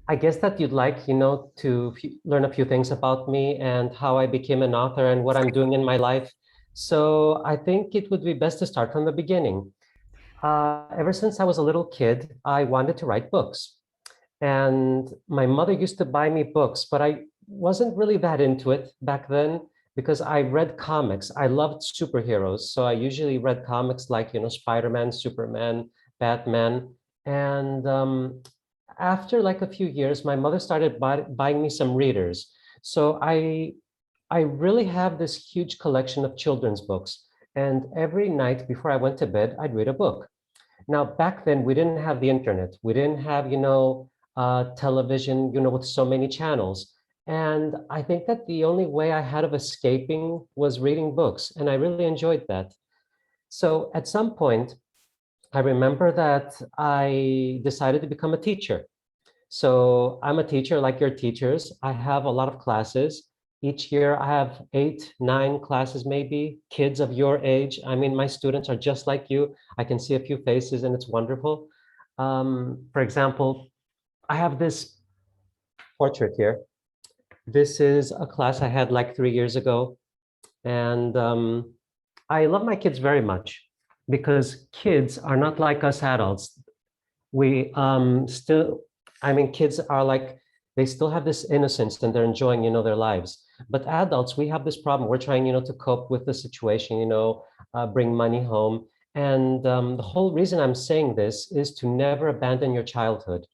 I guess that you'd like, to learn a few things about me and how I became an author and what I'm doing in my life. So I think it would be best to start from the beginning. Ever since I was a little kid, I wanted to write books. And my mother used to buy me books, but I wasn't really that into it back then because I read comics. I loved superheroes. So I usually read comics like, Spider-Man, Superman, Batman. And after like a few years, my mother started buying me some readers. So I really have this huge collection of children's books. And every night before I went to bed, I'd read a book. Now, back then, we didn't have the internet. We didn't have, television, with so many channels. And I think that the only way I had of escaping was reading books. And I really enjoyed that. So at some point, I remember that I decided to become a teacher. So I'm a teacher like your teachers. I have a lot of classes. Each year I have 8, 9 classes, maybe, kids of your age. I mean, my students are just like you. I can see a few faces and it's wonderful. For example, I have this portrait here. This is a class I had like 3 years ago. And I love my kids very much because kids are not like us adults. We still, I mean, kids are like, they still have this innocence and they're enjoying, their lives. But adults, we have this problem. We're trying, to cope with the situation, bring money home. And the whole reason I'm saying this is to never abandon your childhood.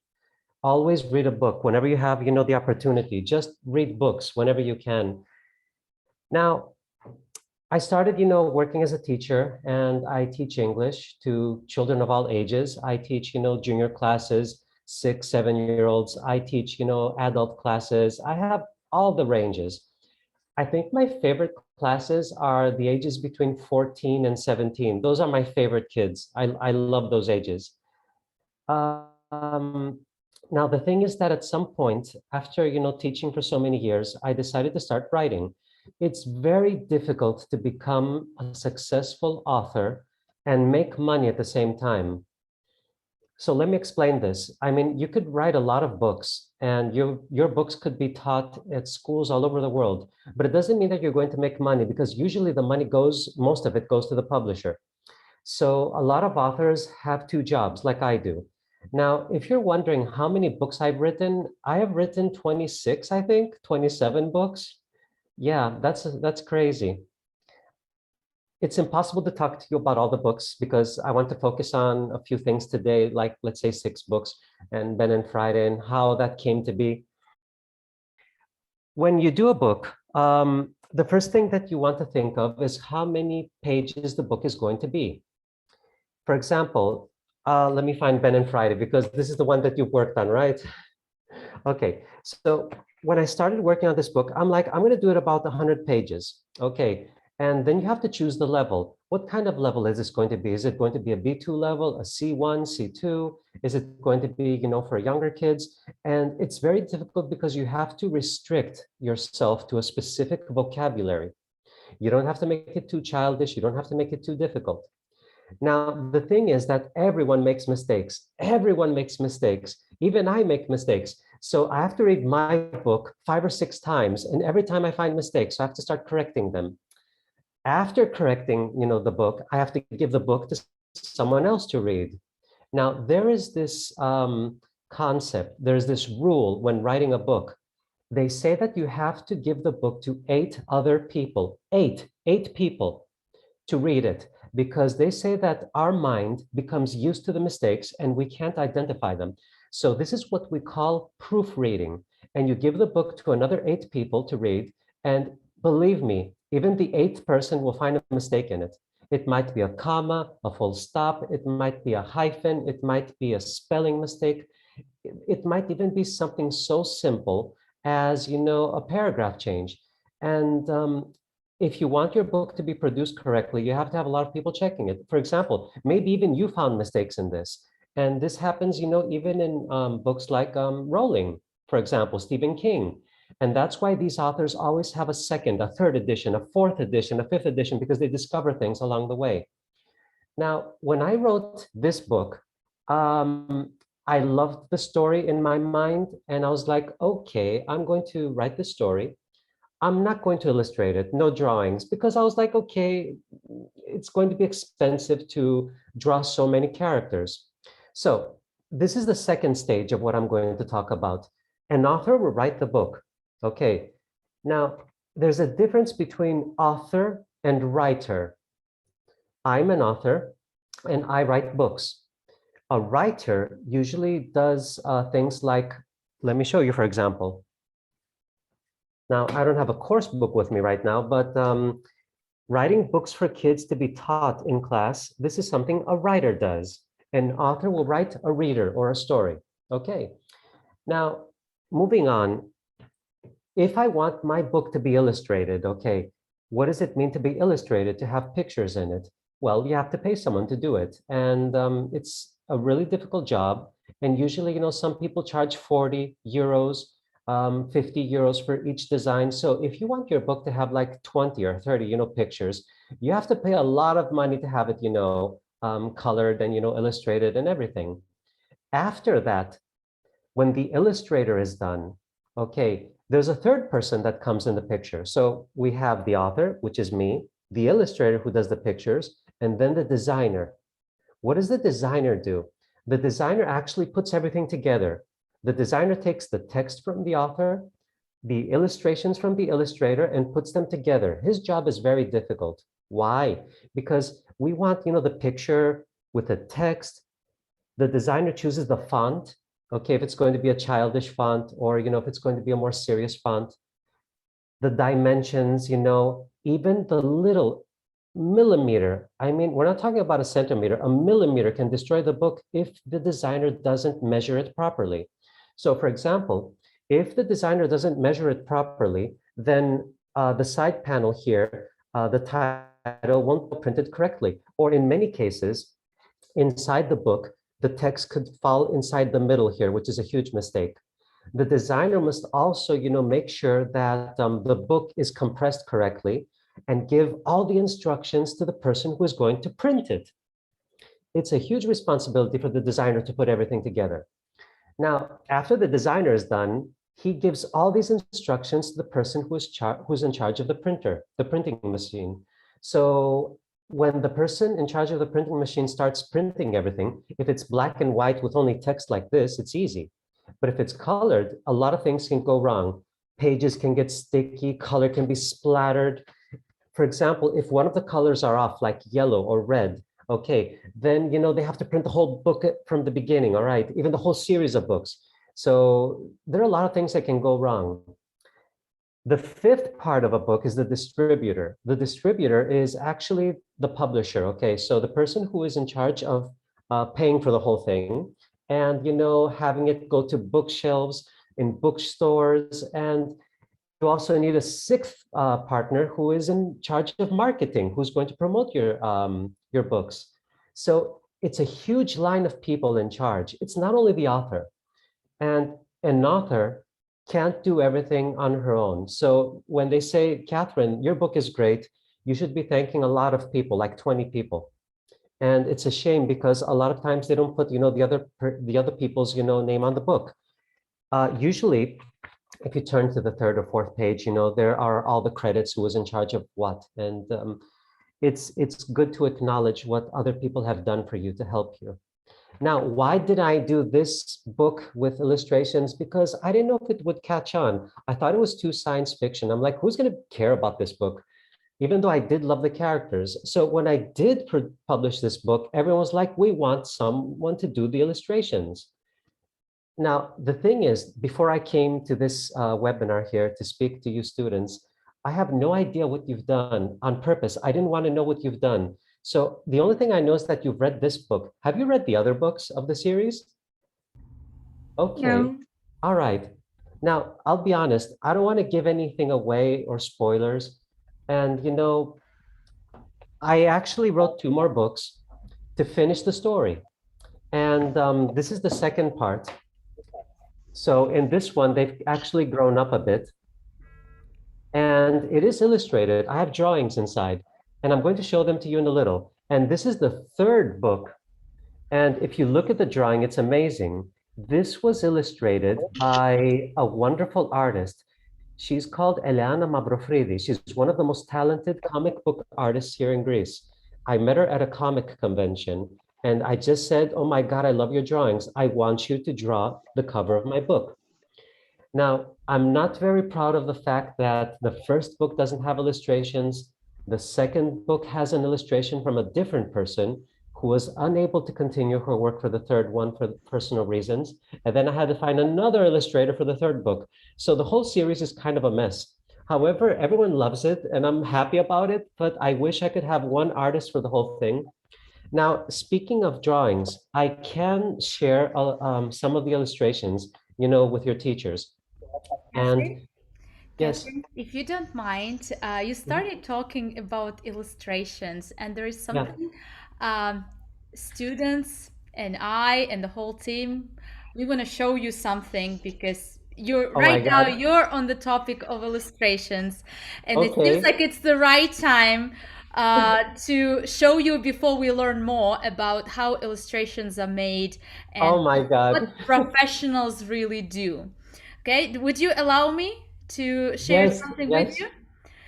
Always read a book whenever you have, the opportunity. Just read books whenever you can. Now, I started, working as a teacher, and I teach English to children of all ages. I teach, junior classes, 6, 7-year-olds. I teach, adult classes. I have all the ranges. I think my favorite classes are the ages between 14 and 17. Those are my favorite kids. I love those ages. Um, Now, the thing is that at some point, after teaching for so many years, I decided to start writing. It's very difficult to become a successful author and make money at the same time. So let me explain this. I mean, you could write a lot of books and your books could be taught at schools all over the world, but it doesn't mean that you're going to make money because usually the money goes, most of it goes to the publisher. So a lot of authors have 2 jobs like I do. Now, if you're wondering how many books I've written, I have written 26, I think, 27 books. Yeah, that's crazy. It's impossible to talk to you about all the books because I want to focus on a few things today, like let's say 6 books and Ben and Friday and how that came to be. When you do a book, the first thing that you want to think of is how many pages the book is going to be. For example, let me find Ben and Friday because this is the one that you've worked on, right? Okay, so when I started working on this book, I'm like, I'm going to do it about 100 pages. Okay, and then you have to choose the level. What kind of level is this going to be? Is it going to be a B2 level, a C1, C2? Is it going to be, for younger kids? And it's very difficult because you have to restrict yourself to a specific vocabulary. You don't have to make it too childish. You don't have to make it too difficult. Now, the thing is that everyone makes mistakes. Everyone makes mistakes. Even I make mistakes. So I have to read my book 5 or 6 times. And every time I find mistakes, I have to start correcting them. After correcting, the book, I have to give the book to someone else to read. Now, there is this concept, there's this rule when writing a book. They say that you have to give the book to 8 other people, 8 people to read it because they say that our mind becomes used to the mistakes and we can't identify them. So this is what we call proofreading. And you give the book to another 8 people to read. And believe me, even the 8th person will find a mistake in it. It might be a comma, a full stop. It might be a hyphen. It might be a spelling mistake. It might even be something so simple as, a paragraph change. And if you want your book to be produced correctly, you have to have a lot of people checking it. For example, maybe even you found mistakes in this. And this happens, even in books like Rowling, for example, Stephen King. And that's why these authors always have a second, a third edition, a fourth edition, a fifth edition, because they discover things along the way. Now, when I wrote this book, um, I loved the story in my mind, and I was like, okay, I'm going to write the story. I'm not going to illustrate it, no drawings, because I was like, okay, it's going to be expensive to draw so many characters. So this is the second stage of what I'm going to talk about. An author will write the book. Okay, now there's a difference between author and writer. I'm an author and I write books. A writer usually does things like, let me show you, for example. Now, I don't have a course book with me right now, but writing books for kids to be taught in class, this is something a writer does. An author will write a reader or a story. Okay. Now, moving on, if I want my book to be illustrated, okay, what does it mean to be illustrated, to have pictures in it? Well, you have to pay someone to do it. And it's a really difficult job. And usually, some people charge 40 euros, 50 euros for each design. So if you want your book to have like 20 or 30, pictures, you have to pay a lot of money to have it, colored and, illustrated and everything. After that, when the illustrator is done, okay, there's a third person that comes in the picture. So we have the author, which is me, the illustrator who does the pictures, and then the designer. What does the designer do? The designer actually puts everything together. The designer takes the text from the author, the illustrations from the illustrator, and puts them together. His job is very difficult. Why? Because we want, the picture with the text. The designer chooses the font. Okay, if it's going to be a childish font, or if it's going to be a more serious font, the dimensions, even the little millimeter. I mean, we're not talking about a centimeter. A millimeter can destroy the book if the designer doesn't measure it properly. So for example, if the designer doesn't measure it properly, then the side panel here, the title won't be printed correctly. Or in many cases, inside the book, the text could fall inside the middle here, which is a huge mistake. The designer must also, make sure that the book is compressed correctly and give all the instructions to the person who is going to print it. It's a huge responsibility for the designer to put everything together. Now, after the designer is done, he gives all these instructions to the person who's in charge of the printer, the printing machine. So when the person in charge of the printing machine starts printing everything, if it's black and white with only text like this, it's easy. But if it's colored, a lot of things can go wrong. Pages can get sticky, color can be splattered. For example, if one of the colors are off, like yellow or red, okay, then they have to print the whole book from the beginning, all right, even the whole series of books. So there are a lot of things that can go wrong. The fifth part of a book is the distributor. The distributor is actually the publisher, okay? So the person who is in charge of paying for the whole thing and, having it go to bookshelves, in bookstores, and you also need a sixth partner who is in charge of marketing, who's going to promote your books. So it's a huge line of people in charge. It's not only the author, and an author can't do everything on her own. So when they say, Catherine, your book is great, you should be thanking a lot of people, like 20 people. And it's a shame because a lot of times they don't put, the other people's, name on the book. Usually, if you turn to the third or fourth page, there are all the credits, who was in charge of what. And it's good to acknowledge what other people have done for you to help you. Now, why did I do this book with illustrations? Because I didn't know if it would catch on. I thought it was too science fiction. I'm like, who's going to care about this book? Even though I did love the characters. So when I did publish this book, everyone was like, we want someone to do the illustrations. Now, the thing is, before I came to this webinar here to speak to you students, I have no idea what you've done on purpose. I didn't want to know what you've done. So the only thing I know is that you've read this book. Have you read the other books of the series? Okay, No. all right. Now, I'll be honest, I don't want to give anything away or spoilers. And, I actually wrote two more books to finish the story. And this is the second part. So in this one, they've actually grown up a bit. And it is illustrated. I have drawings inside, and I'm going to show them to you in a little. And this is the third book. And if you look at the drawing, it's amazing. This was illustrated by a wonderful artist. She's called Eliana Mabrofridi. She's one of the most talented comic book artists here in Greece. I met her at a comic convention and I just said, "Oh my God, I love your drawings. I want you to draw the cover of my book." Now, I'm not very proud of the fact that the first book doesn't have illustrations. The second book has an illustration from a different person who was unable to continue her work for the third one for personal reasons. And then I had to find another illustrator for the third book. So the whole series is kind of a mess. However, everyone loves it and I'm happy about it, but I wish I could have one artist for the whole thing. Now, speaking of drawings, I can share some of the illustrations, with your teachers. Catherine, And yes. Catherine, if you don't mind, you Mhm. started talking about illustrations, and there is Yeah. something um, students and I and the whole team, we want to show you something because you're Oh my right now God. you're on the topic of illustrations, and it seems Okay. like it's the right time to show you before we learn more about how illustrations are made and Oh my God. what professionals really do. Okay, would you allow me to share Yes, something with yes. you?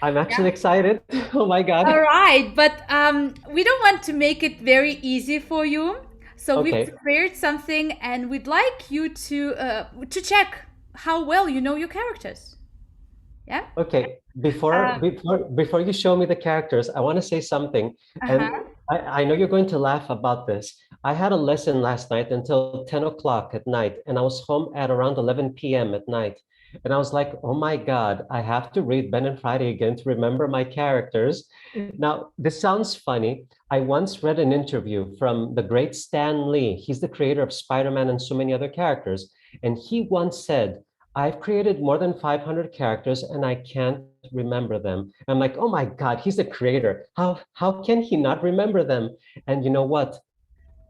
I'm actually Yeah. excited. Oh my All God. right, but we don't want to make it very easy for you. So we've Okay. prepared something, and we'd like you to check how well you know your characters. Yeah. Okay. Before Uh, before before you show me the characters, I want to say something. And uh-huh. I know you're going to laugh about this. I had a lesson last night until 10 o'clock at night, and I was home at around 11 p.m. at night. And I was like, oh my God, I have to read Ben and Friday again to remember my characters. Now, this sounds funny. I once read an interview from the great Stan Lee. He's the creator of Spider-Man and so many other characters. And he once said, I've created more than 500 characters and I can't remember them. I'm like, oh my God, he's the creator. How can he not remember them? And you know what?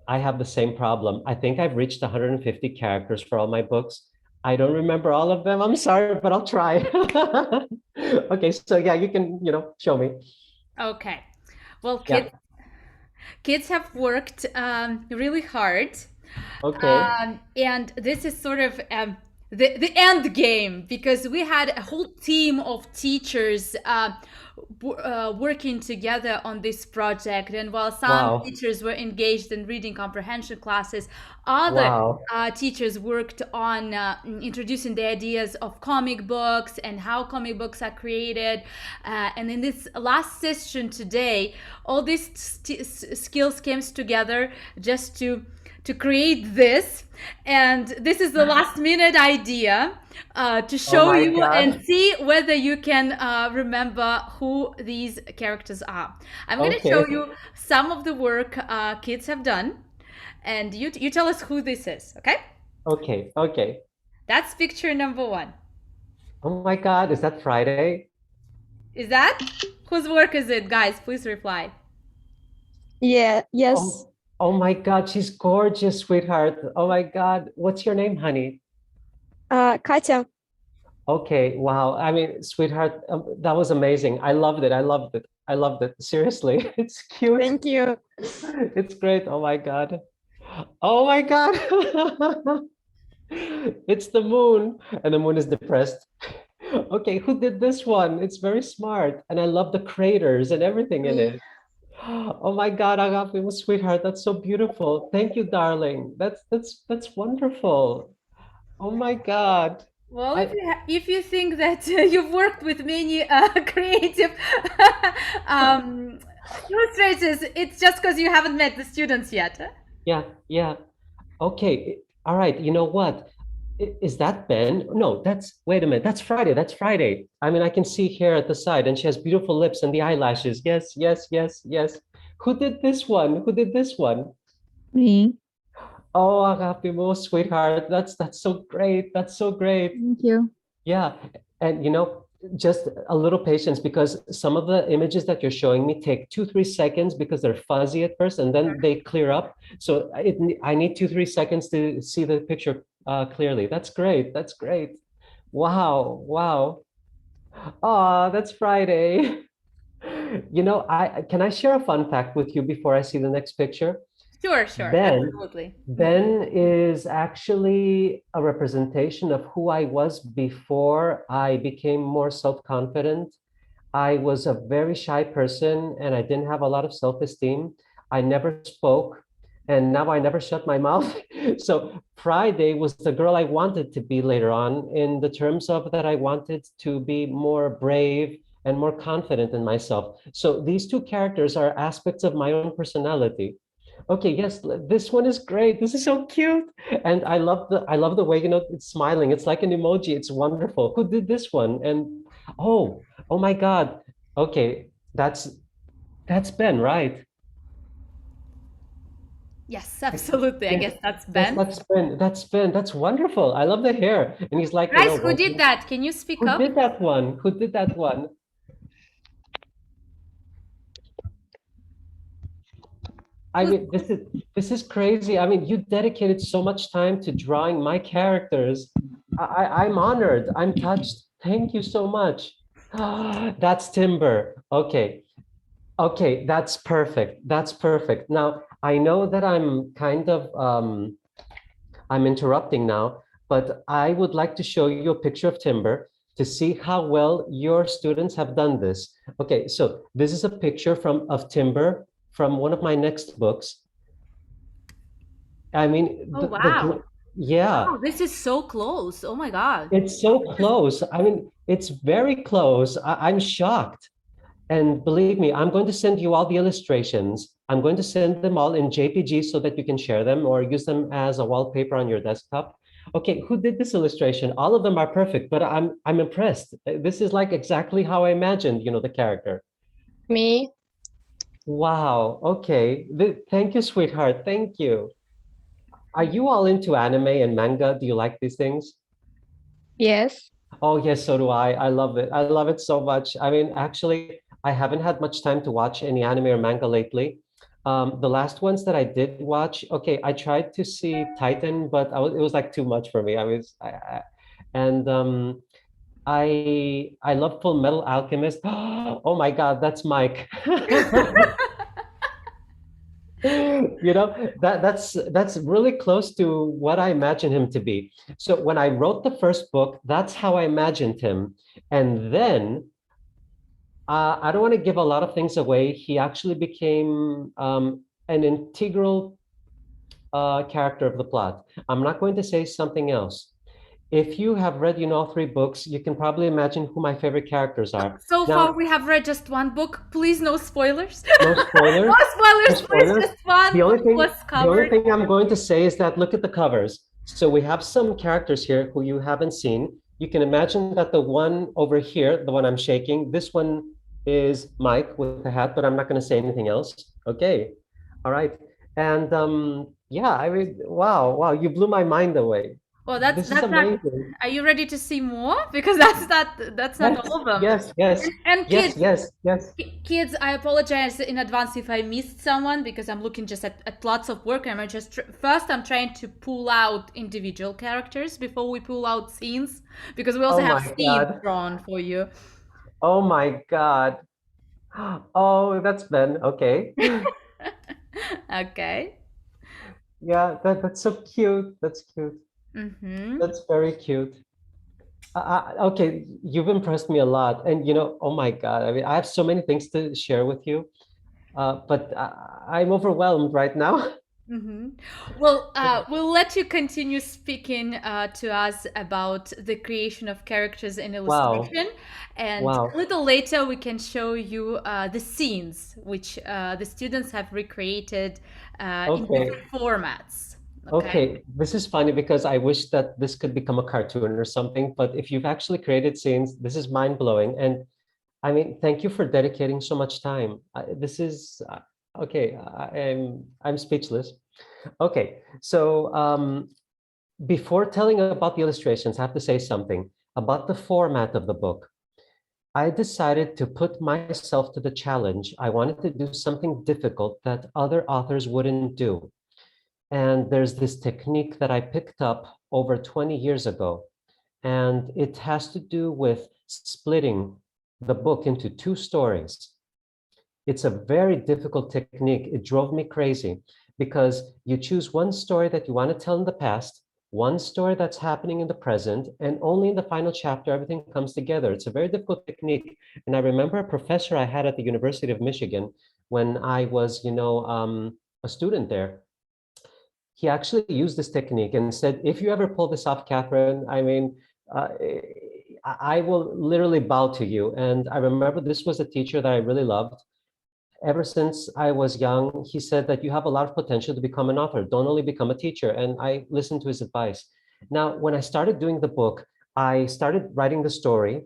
I have the same problem. I think I've reached 150 characters for all my books. I don't remember all of them. I'm sorry, but I'll try. Okay, so yeah, you can, show me. Okay. Well, Yeah. kids have worked really hard. Okay. And this is sort of the end game because we had a whole team of teachers working together on this project. And while some Wow. teachers were engaged in reading comprehension classes, other Wow. teachers worked on introducing the ideas of comic books and how comic books are created. And in this last session today, all these skills came together just to create this. And this is the last minute idea to Oh show my you God. and see whether you can remember who these characters are. I'm going to show Okay. you some of the work kids have done, and you tell us who this is, okay? Okay. Okay. That's picture number one. Oh my God, is that Friday? Is that whose work is it, guys? Please reply. Yeah, yes. Oh, oh my God, she's gorgeous, sweetheart. Oh my God. What's your name, honey? Katya, Okay, wow. I mean, sweetheart, that was amazing. I loved it. I loved it. I loved it. Seriously, it's cute. thank you. It's great. Oh my God. Oh my God. It's the moon, and the moon is depressed. Okay, who did this one? It's very smart, and I love the craters and everything in Me. it. Oh my God, Agapimo, sweetheart, that's so beautiful. Thank you, darling. That's wonderful. Oh my God. Well, I if you think that you've worked with many creative um, illustrators, it's just because you haven't met the students yet. yeah, yeah. Okay. All right. You know what? Is that Ben? No, wait a minute. That's Friday. That's Friday. I mean, I can see hair at the side and she has beautiful lips and the eyelashes. Yes, yes, yes, yes. Who did this one? Who did this one? Me. Oh, Agapimo, sweetheart. That's so great. That's so great. Thank you. Yeah. And just a little patience because some of the images that you're showing me take 2, 3 seconds because they're fuzzy at first and then they clear up. So I need 2, 3 seconds to see the picture clearly. That's great. That's great. Wow. Wow. Oh, that's Friday. I can I share a fun fact with you before I see the next picture? Sure, Ben, absolutely. Ben is actually a representation of who I was before I became more self-confident. I was a very shy person and I didn't have a lot of self-esteem. I never spoke and now I never shut my mouth. So Friday was the girl I wanted to be later on in the terms of that I wanted to be more brave and more confident in myself. So these two characters are aspects of my own personality. Okay, yes, this one is great. This is so cute. And I love the way, it's smiling. It's like an emoji. It's wonderful. Who did this one? And oh my God. Okay, that's Ben, right? Yes, absolutely. I Yeah. guess that's Yes, Ben. that's Ben. That's Ben. That's wonderful. I love the hair. And he's like, Guys, who did working. that? Can you speak Who up? did that one? Who did that one? I Who's mean, this is crazy. I mean, you dedicated so much time to drawing my characters. I'm honored. I'm touched. Thank you so much. That's Timber. Okay. Okay, that's perfect. That's perfect. Now, I know that I'm interrupting now, but I would like to show you a picture of Timber to see how well your students have done this. Okay, so this is a picture of Timber from one of my next books. I mean, Oh wow. yeah, Wow, this is so close. Oh my God. it's so close. I mean, it's very close. I'm shocked. And believe me, I'm going to send you all the illustrations. I'm going to send them all in JPG so that you can share them or use them as a wallpaper on your desktop. Okay, who did this illustration? All of them are perfect, but I'm impressed. This is like exactly how I imagined, the character. Me? Wow. Okay. Thank you, sweetheart. Thank you. Are you all into anime and manga? Do you like these things? Yes. Oh, yes, so do I. I love it. I love it so much. I mean, actually, I haven't had much time to watch any anime or manga lately. The last ones that I did watch, okay, I tried to see Titan, but it was like too much for me. And I love Full Metal Alchemist. Oh my God, that's Mike. That's really close to what I imagine him to be. So when I wrote the first book, that's how I imagined him. And then I don't want to give a lot of things away. He actually became an integral character of the plot. I'm not going to say something else. If you have read, all three books, you can probably imagine who my favorite characters are. So far, Now, we have read just one book. Please, no spoilers. no No spoilers. No spoilers, please. spoilers. Just one book was The only covered. thing I'm going to say is that look at the covers. So we have some characters here who you haven't seen. You can imagine that the one over here, the one I'm shaking, this one is Mike with the hat, but I'm not going to say anything else. Okay. All right. And yeah, I mean, wow, you blew my mind away. Well, This is that's not. amazing. Are you ready to see more? Because that's not Yes, all of them. yes, yes, And yes, kids, yes, yes. Kids, I apologize in advance if I missed someone because I'm looking just at lots of work and first I'm trying to pull out individual characters before we pull out scenes because we also Oh have my scenes God. drawn for you. Oh my God. Oh, that's Ben. Okay. Okay. Yeah, that's so cute. That's cute. Mm-hmm. That's very cute. Okay, you've impressed me a lot. And oh my God, I mean, I have so many things to share with you, but I'm overwhelmed right now. Mm-hmm. Well, we'll let you continue speaking to us about the creation of characters in Wow, illustration, and a wow. little later we can show you the scenes which the students have recreated in Okay, different formats. Okay. okay. This is funny because I wish that this could become a cartoon or something, but if you've actually created scenes, this is mind-blowing. And I mean, thank you for dedicating so much time. This is okay. I'm speechless. Okay, so before telling about the illustrations, I have to say something about the format of the book. I decided to put myself to the challenge. I wanted to do something difficult that other authors wouldn't do. And there's this technique that I picked up over 20 years ago, and it has to do with splitting the book into two stories. It's a very difficult technique. It drove me crazy because you choose one story that you want to tell in the past, one story that's happening in the present, and only in the final chapter, everything comes together. It's a very difficult technique. And I remember a professor I had at the University of Michigan when I was, a student there. He actually used this technique and said, if you ever pull this off, Catherine, I mean, uh, I will literally bow to you. And I remember this was a teacher that I really loved. Ever since I was young, he said that you have a lot of potential to become an author. Don't only become a teacher. And I listened to his advice. Now, when I started doing the book, I started writing the story,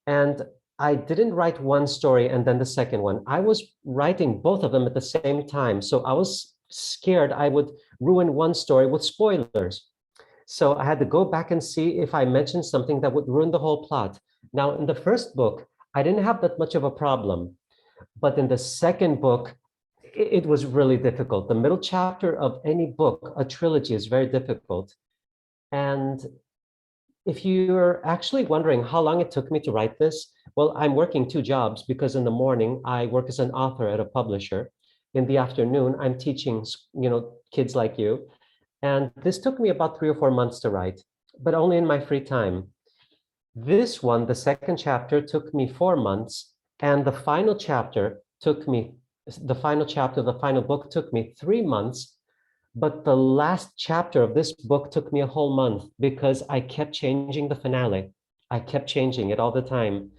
and I didn't write one story and then the second one. I was writing both of them at the same time. So I was scared I would ruin one story with spoilers. So I had to go back and see if I mentioned something that would ruin the whole plot. Now, in the first book, I didn't have that much of a problem. But in the second book, it was really difficult. The middle chapter of any book, a trilogy, is very difficult. And if you're actually wondering how long it took me to write this, well, I'm working two jobs because in the morning, I work as an author at a publisher. In the afternoon, I'm teaching, kids like you. And this took me about 3 or 4 months to write, but only in my free time. This one, the second chapter, took me 4 months, and the final chapter, the final book took me 3 months. But the last chapter of this book took me a whole month because I kept changing the finale. I kept changing it all the time.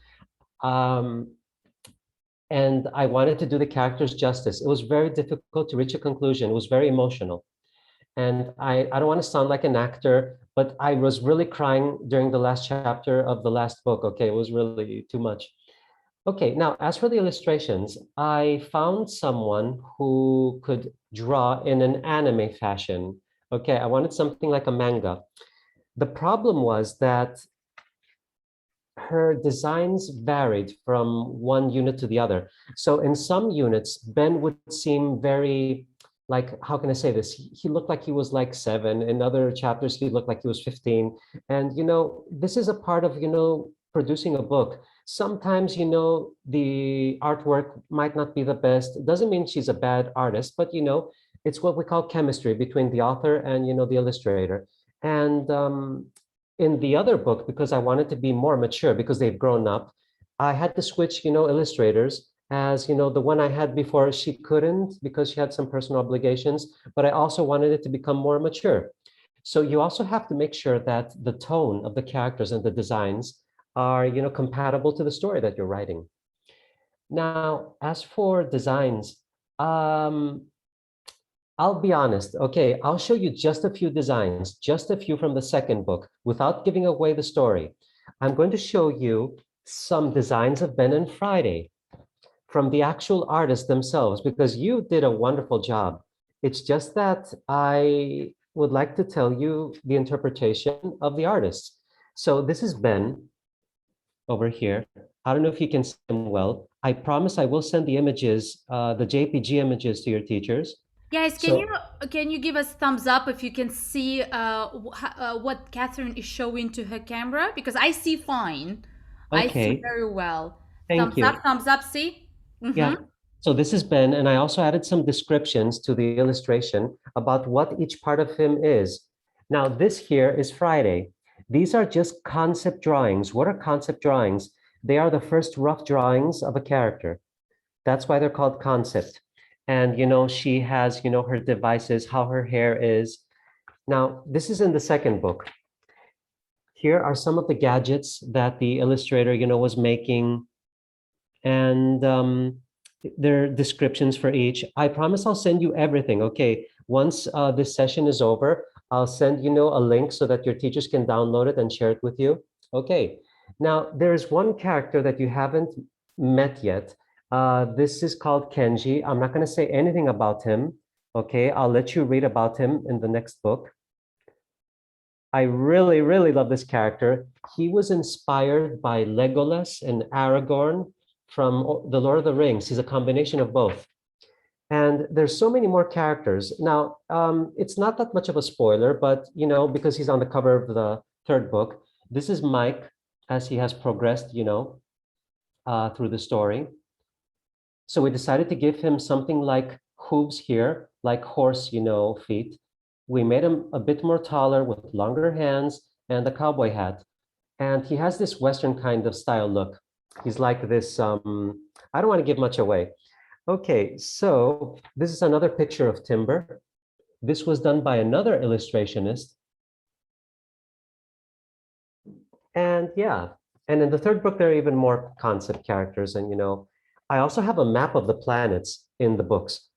And I wanted to do the characters justice. It was very difficult to reach a conclusion. It was very emotional. And I don't want to sound like an actor, but I was really crying during the last chapter of the last book. Okay, it was really too much. Okay, now as for the illustrations, I found someone who could draw in an anime fashion. Okay, I wanted something like a manga. The problem was that her designs varied from one unit to the other. So in some units, Ben would seem very, like, how can I say this? He looked like he was like 7. In other chapters, he looked like he was 15. And, this is a part of, producing a book. Sometimes, the artwork might not be the best. It doesn't mean she's a bad artist, but, it's what we call chemistry between the author and, the illustrator. And in the other book, because I wanted to be more mature because they've grown up, I had to switch, illustrators. As the one I had before, she couldn't because she had some personal obligations, but I also wanted it to become more mature. So you also have to make sure that the tone of the characters and the designs are, compatible to the story that you're writing. Now, as for designs, I'll be honest. Okay, I'll show you just a few designs, just a few from the second book, without giving away the story. I'm going to show you some designs of Ben and Friday from the actual artists themselves, because you did a wonderful job. It's just that I would like to tell you the interpretation of the artists. So this is Ben over here. I don't know if you can see him well. I promise I will send the images, the JPG images to your teachers. Guys, So, can you give us thumbs up if you can see what Catherine is showing to her camera? Because I see fine. I see okay, very well. thank you. Thumbs up, see? Yeah. So this is Ben, and I also added some descriptions to the illustration about what each part of him is. Now, this here is Friday. These are just concept drawings. What are concept drawings? They are the first rough drawings of a character. That's why they're called concept. And, she has, her devices, how her hair is. Now, this is in the second book. Here are some of the gadgets that the illustrator, was making. And there are descriptions for each. I promise I'll send you everything. Okay, once this session is over, I'll send a link so that your teachers can download it and share it with you. Okay, now there's one character that you haven't met yet. This is called Kenji. I'm not going to say anything about him. Okay, I'll let you read about him in the next book. I really, really love this character. He was inspired by Legolas and Aragorn from The Lord of the Rings. He's a combination of both. And there's so many more characters. Now, it's not that much of a spoiler, but, because he's on the cover of the third book, this is Mike as he has progressed, through the story. So we decided to give him something like hooves here, like horse, feet. We made him a bit more taller with longer hands and a cowboy hat. And he has this Western kind of style look. He's like this, I don't want to give much away. Okay, so this is another picture of Timber. This was done by another illustrationist. And yeah, and in the third book, there are even more concept characters. And, I also have a map of the planets in the books.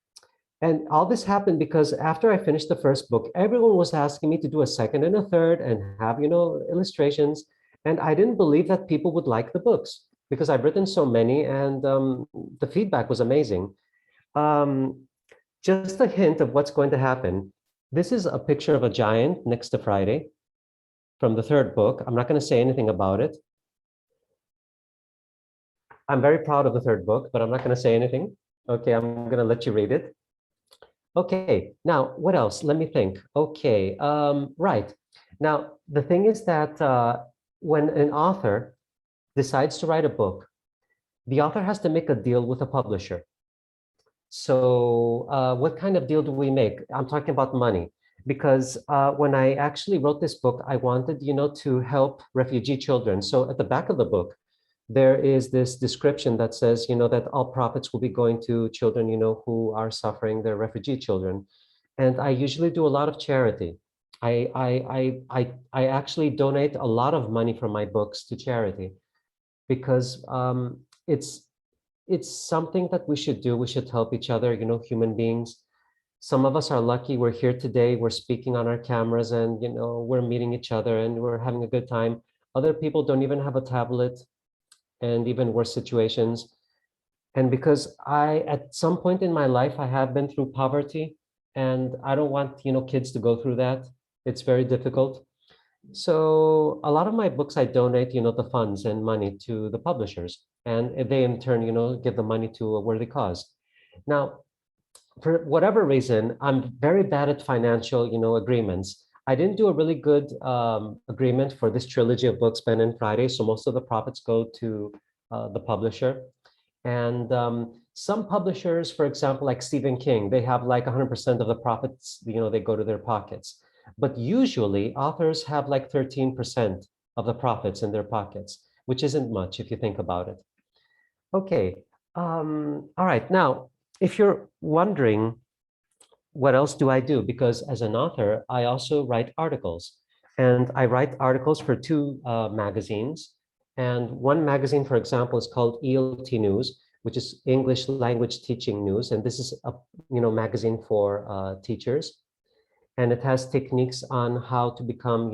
And all this happened because after I finished the first book, everyone was asking me to do a second and a third and have, illustrations. And I didn't believe that people would like the books because I've written so many and the feedback was amazing. Um, just a hint of what's going to happen. This is a picture of a giant next to Friday from the third book. I'm not going to say anything about it. I'm very proud of the third book, but I'm not going to say anything. Okay, I'm going to let you read it. Okay, now what else? Let me think. Okay, right. Now, the thing is that when an author decides to write a book, the author has to make a deal with a publisher. So what kind of deal do we make? I'm talking about money. Because when I actually wrote this book, I wanted, to help refugee children. So at the back of the book, there is this description that says, that all profits will be going to children, who are suffering, they're refugee children. And I usually do a lot of charity. I actually donate a lot of money from my books to charity because it's something that we should do. We should help each other, human beings. Some of us are lucky we're here today, we're speaking on our cameras and, we're meeting each other and we're having a good time. Other people don't even have a tablet and even worse situations. And because at some point in my life, I have been through poverty and I don't want, kids to go through that. It's very difficult. So a lot of my books, I donate, the funds and money to the publishers and they in turn, give the money to a worthy cause. Now, for whatever reason, I'm very bad at financial, agreements. I didn't do a really good agreement for this trilogy of books, Ben and Friday. So most of the profits go to the publisher. And some publishers, for example, like Stephen King, they have like 100% of the profits, they go to their pockets. But usually authors have like 13% of the profits in their pockets, which isn't much if you think about it. Okay, all right. Now, if you're wondering, what else do I do? Because as an author, I also write articles. And I write articles for two magazines. And one magazine, for example, is called ELT News, which is English Language Teaching News. And this is a magazine for teachers. And it has techniques on how to become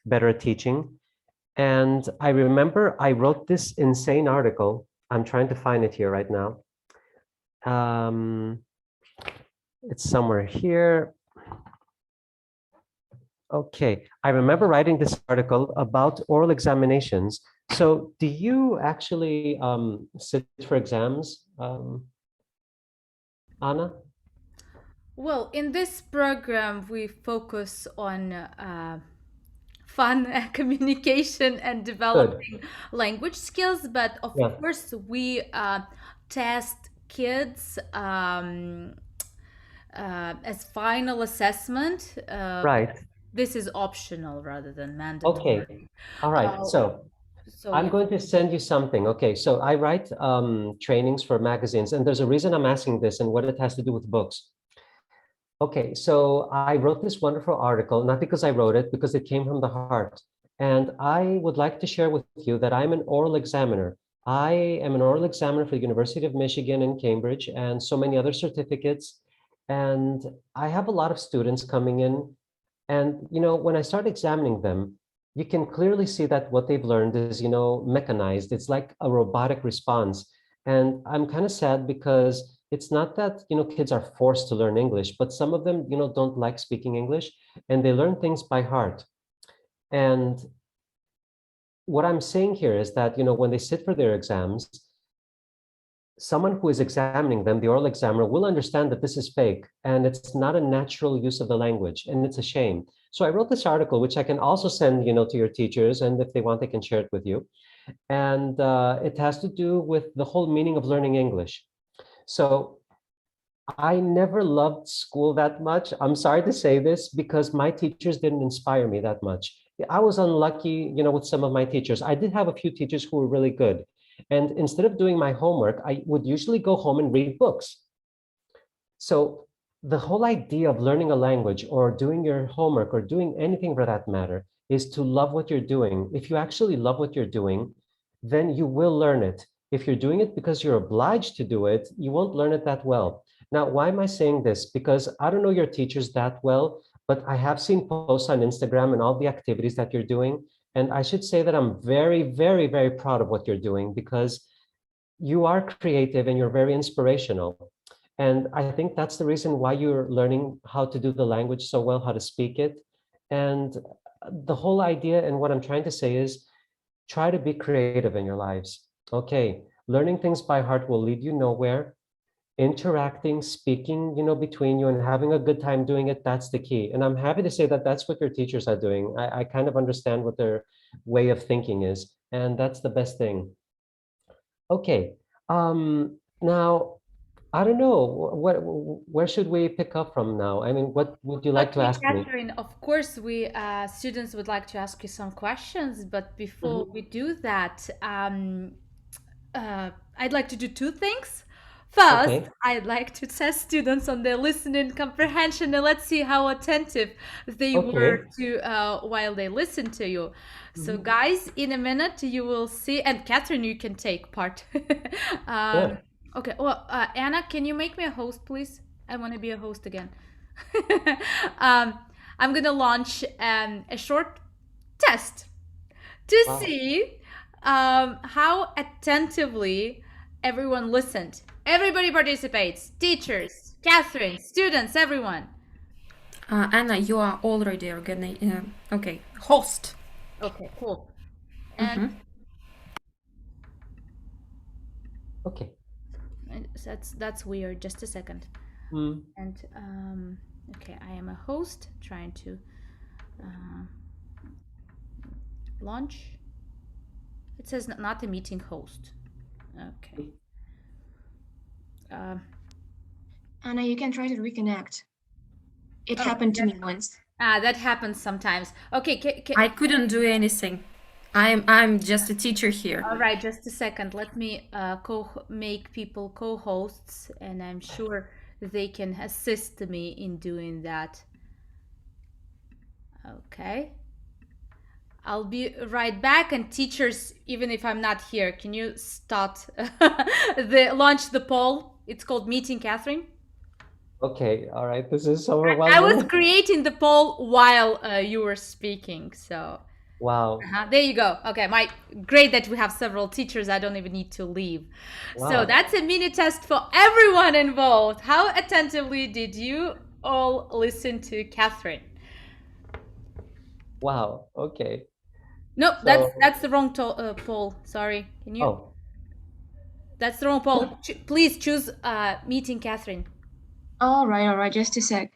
better at teaching. And I remember I wrote this insane article. I'm trying to find it here right now. It's somewhere here. Okay, I remember writing this article about oral examinations. So do you actually sit for exams, Anna? Well, in this program, we focus on fun communication and Good. developing language skills, but of Yeah, course, we test kids as final assessment. right. This is optional rather than Okay. mandatory. All right. So So I'm yeah. going to send you something. Okay. So I write trainings for magazines, and there's a reason I'm asking this and what it has to do with books. Okay, so I wrote this wonderful article, not because I wrote it, because it came from the heart. And I would like to share with you that I'm an oral examiner. I am an oral examiner for the University of Michigan in Cambridge and so many other certificates. And I have a lot of students coming in. And, when I start examining them, you can clearly see that what they've learned is, mechanized. It's like a robotic response. And I'm kind of sad because it's not that, kids are forced to learn English, but some of them, don't like speaking English and they learn things by heart. And what I'm saying here is that, when they sit for their exams, someone who is examining them, the oral examiner, will understand that this is fake and it's not a natural use of the language, and it's a shame. So I wrote this article, which I can also send, to your teachers, and if they want, they can share it with you. And it has to do with the whole meaning of learning English. So I never loved school that much. I'm sorry to say this because my teachers didn't inspire me that much. I was unlucky, with some of my teachers. I did have a few teachers who were really good. And instead of doing my homework, I would usually go home and read books. So the whole idea of learning a language or doing your homework or doing anything for that matter is to love what you're doing. If you actually love what you're doing, then you will learn it. If you're doing it because you're obliged to do it, you won't learn it that well. Now, why am I saying this? Because I don't know your teachers that well, but I have seen posts on Instagram and all the activities that you're doing. And I should say that I'm very, very, very proud of what you're doing because you are creative and you're very inspirational. And I think that's the reason why you're learning how to do the language so well, how to speak it. And the whole idea and what I'm trying to say is try to be creative in your lives. Okay, learning things by heart will lead you nowhere. Interacting, speaking, between you and having a good time doing it, that's the key. And I'm happy to say that that's what your teachers are doing. I kind of understand what their way of thinking is, and that's the best thing. Okay. Now, I don't know, where should we pick up from now? I mean, what would you like to Okay, ask me? Catherine, of course, we students would like to ask you some questions, but before Mhm. we do that, I'd like to do two things. First, Okay. I'd like to test students on their listening comprehension and let's see how attentive they were Okay. to while they listen to you. So, Mhm. guys, in a minute you will see, and Catherine, you can take part. um, Sure. okay. Well, Anna, can you make me a host, please? I want to be a host again. um, I'm gonna launch a short test to Wow. see how attentively everyone listened. Everybody participates. Teachers, Catherine, students, everyone. Anna, you are already okay, host. Okay, cool. And Mm-hmm. Okay. that's weird. Just a second. Mm. And okay, I am a host trying to uh, launch. It says not a meeting host. Okay. Um, Anna, you can try to reconnect. It oh, happened to me once. that happens sometimes. Okay, I couldn't do anything. I'm just a teacher here. all right, just a second. Let me make people co-hosts, and I'm sure they can assist me in doing that. Okay. I'll be right back. And teachers, even if I'm not here, can you start launch the poll? It's called Meeting Catherine. Okay. All right. This is I was overwhelming. creating the poll while you were speaking, so. Wow. There you go. Okay, great that we have several teachers. I don't even need to leave. So Wow. that's a mini test for everyone involved. How attentively did you all listen to Catherine? Wow. Okay. No, So, that's the wrong poll. Sorry. Can you? oh, That's the wrong poll. Please choose meeting Catherine. All right, just a sec.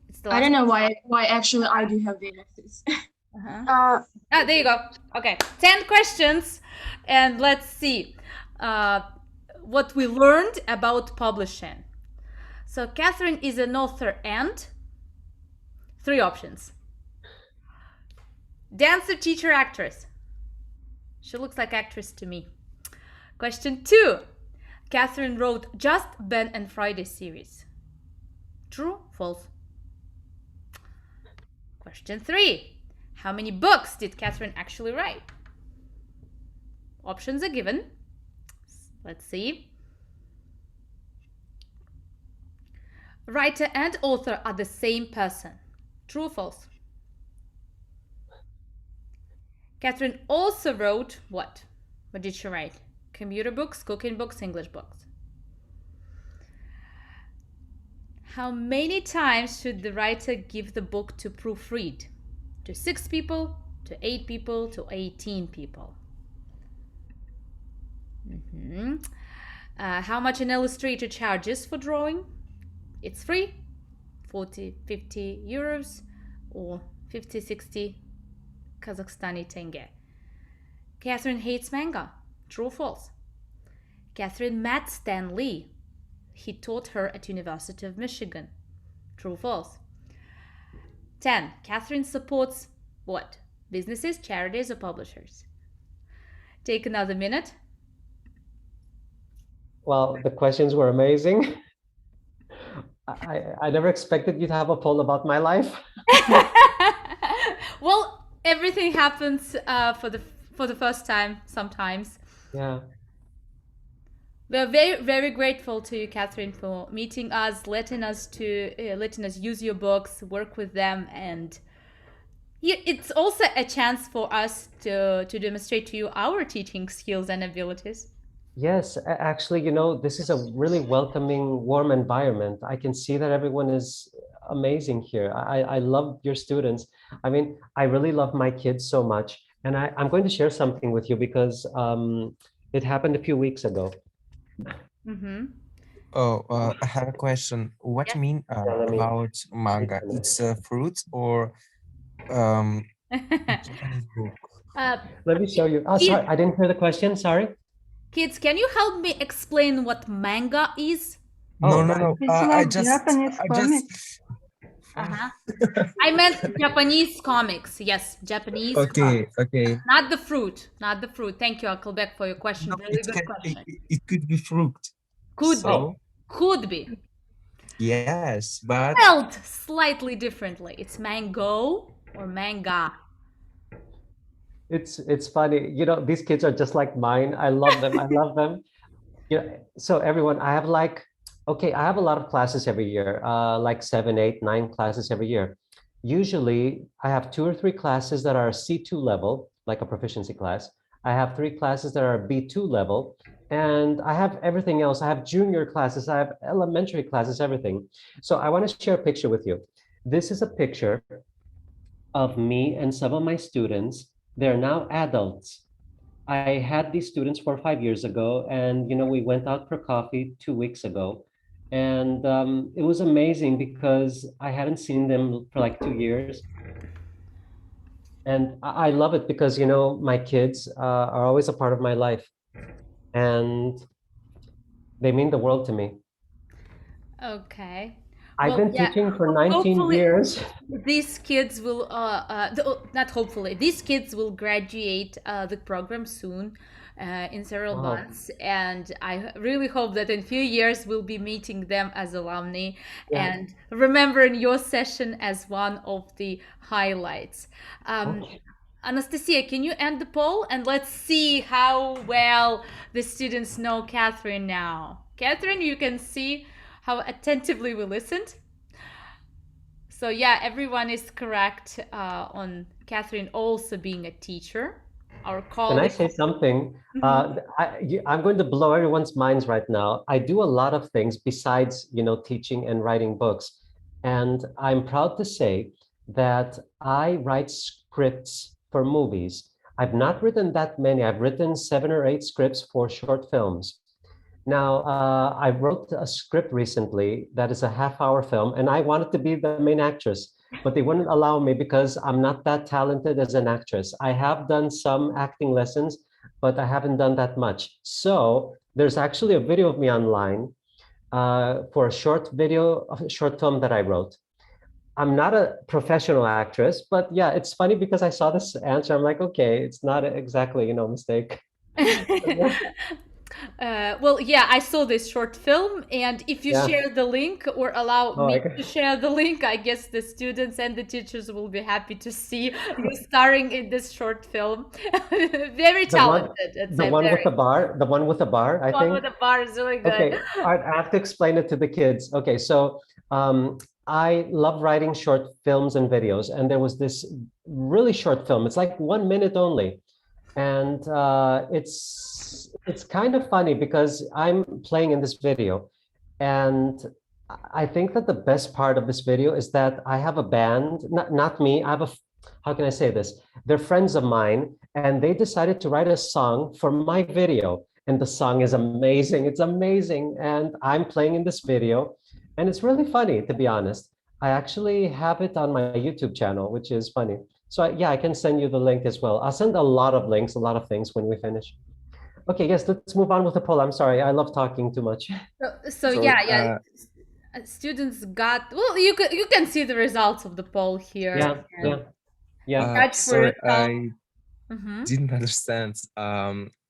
It's the I last. don't know why actually I do have the access. Uh-huh. There you go. Okay, 10 questions, and let's see what we learned about publishing. So Catherine is an author and three options. Dancer, teacher, actress. She looks like actress to me. Question 2. Catherine wrote just Ben and Friday series. True, false? Question 3. How many books did Catherine actually write? Options are given. Let's see. Writer and author are the same person. True or false? Catherine also wrote what? What did she write? Computer books, cooking books, English books. How many times should the writer give the book to proofread? To 6 people, to 8 people, to 18 people? How much an illustrator charges for drawing? It's free, 40, 50 euros, or 50, 60 Kazakhstani tenge. Catherine hates manga. True or false? Catherine met Stan Lee. he taught her at University of Michigan. True, false? 10. Katherine supports what? Businesses, charities, or publishers? Take another minute. Well, the questions were amazing. I never expected you to have a poll about my life. Well, everything happens for the first time sometimes. Yeah. We're very, very grateful to you, Katherine, for meeting us, letting us use your books, work with them, and it's also a chance for us to demonstrate to you our teaching skills and abilities. Yes, actually, this is a really welcoming, warm environment. I can see that everyone is amazing here. I love your students. I mean, I really love my kids so much. And I'm going to share something with you because it happened a few weeks ago. Mm-hmm. Oh, I have a question. What Yes. you mean let me- about manga? It's a fruit or Japanese book? Let me show you. Oh, sorry, I didn't hear the question. Sorry. Kids, can you help me explain what manga is? No, Oh, no, no. It's I like just, Japanese I comics. just. Uh-huh. I meant Japanese comics. Yes, Japanese Okay, comics. okay. Not the fruit. Not the fruit. Thank you, Huckleback, for your question. No, Really it good can, question. it could be fruit. Could be. So, Could be. yes, but Spelled slightly differently. It's mango or manga. it's funny. These kids are just like mine. I love them. I love them. So everyone, I have I have a lot of classes every year, like 7, 8, 9 classes every year. Usually I have 2 or 3 classes that are C2 level, like a proficiency class. I have 3 classes that are B2 level, and I have everything else. I have junior classes, I have elementary classes, everything. So I want to share a picture with you. This is a picture of me and some of my students. They're now adults. I had these students 4 or 5 years ago, and we went out for coffee 2 weeks ago, and it was amazing because I hadn't seen them for like 2 years, and I love it because my kids are always a part of my life, and they mean the world to me. Okay. I've Well, been yeah, teaching for 19 hopefully- years. These kids will, not hopefully, these kids will graduate the program soon, in several Wow. months, and I really hope that in a few years we'll be meeting them as alumni Yeah. and remembering your session as one of the highlights. Okay. Anastasia, can you end the poll and let's see how well the students know Katherine now. Katherine, you can see how attentively we listened. So yeah, everyone is correct on Katherine also being a teacher. Our Can I colleague. say something? I'm going to blow everyone's minds right now. I do a lot of things besides, teaching and writing books. And I'm proud to say that I write scripts for movies. I've not written that many. I've written 7 or 8 scripts for short films. Now, I wrote a script recently that is a half-hour film, and I wanted to be the main actress, but they wouldn't allow me because I'm not that talented as an actress. I have done some acting lessons, but I haven't done that much. So there's actually a video of me online for a short film that I wrote. I'm not a professional actress, but yeah, it's funny because I saw this answer. I'm like, okay, it's not exactly, a mistake. Well, yeah, I saw this short film, and if you Yeah. share the link or allow Oh, me I- to share the link, I guess the students and the teachers will be happy to see you starring in this short film. Very talented. The one with the bar, I The one think. with the bar is really good. Okay, I have to explain it to the kids. Okay, so I love writing short films and videos, and there was this really short film. It's like 1 minute only, and it's kind of funny because I'm playing in this video, and I think that the best part of this video is that I have a band. Not me. How can I say this? They're friends of mine, and they decided to write a song for my video. And the song is amazing. It's amazing. And I'm playing in this video. And it's really funny, to be honest. I actually have it on my YouTube channel, which is funny. So yeah, I can send you the link as well. I'll send a lot of links, a lot of things when we finish. Okay, yes, let's move on with the poll. I'm sorry, I love talking too much. So So, yeah. Students got, well, you can see the results of the poll here. Yeah, And yeah. judge for sorry, yourself. I Mhm. didn't understand.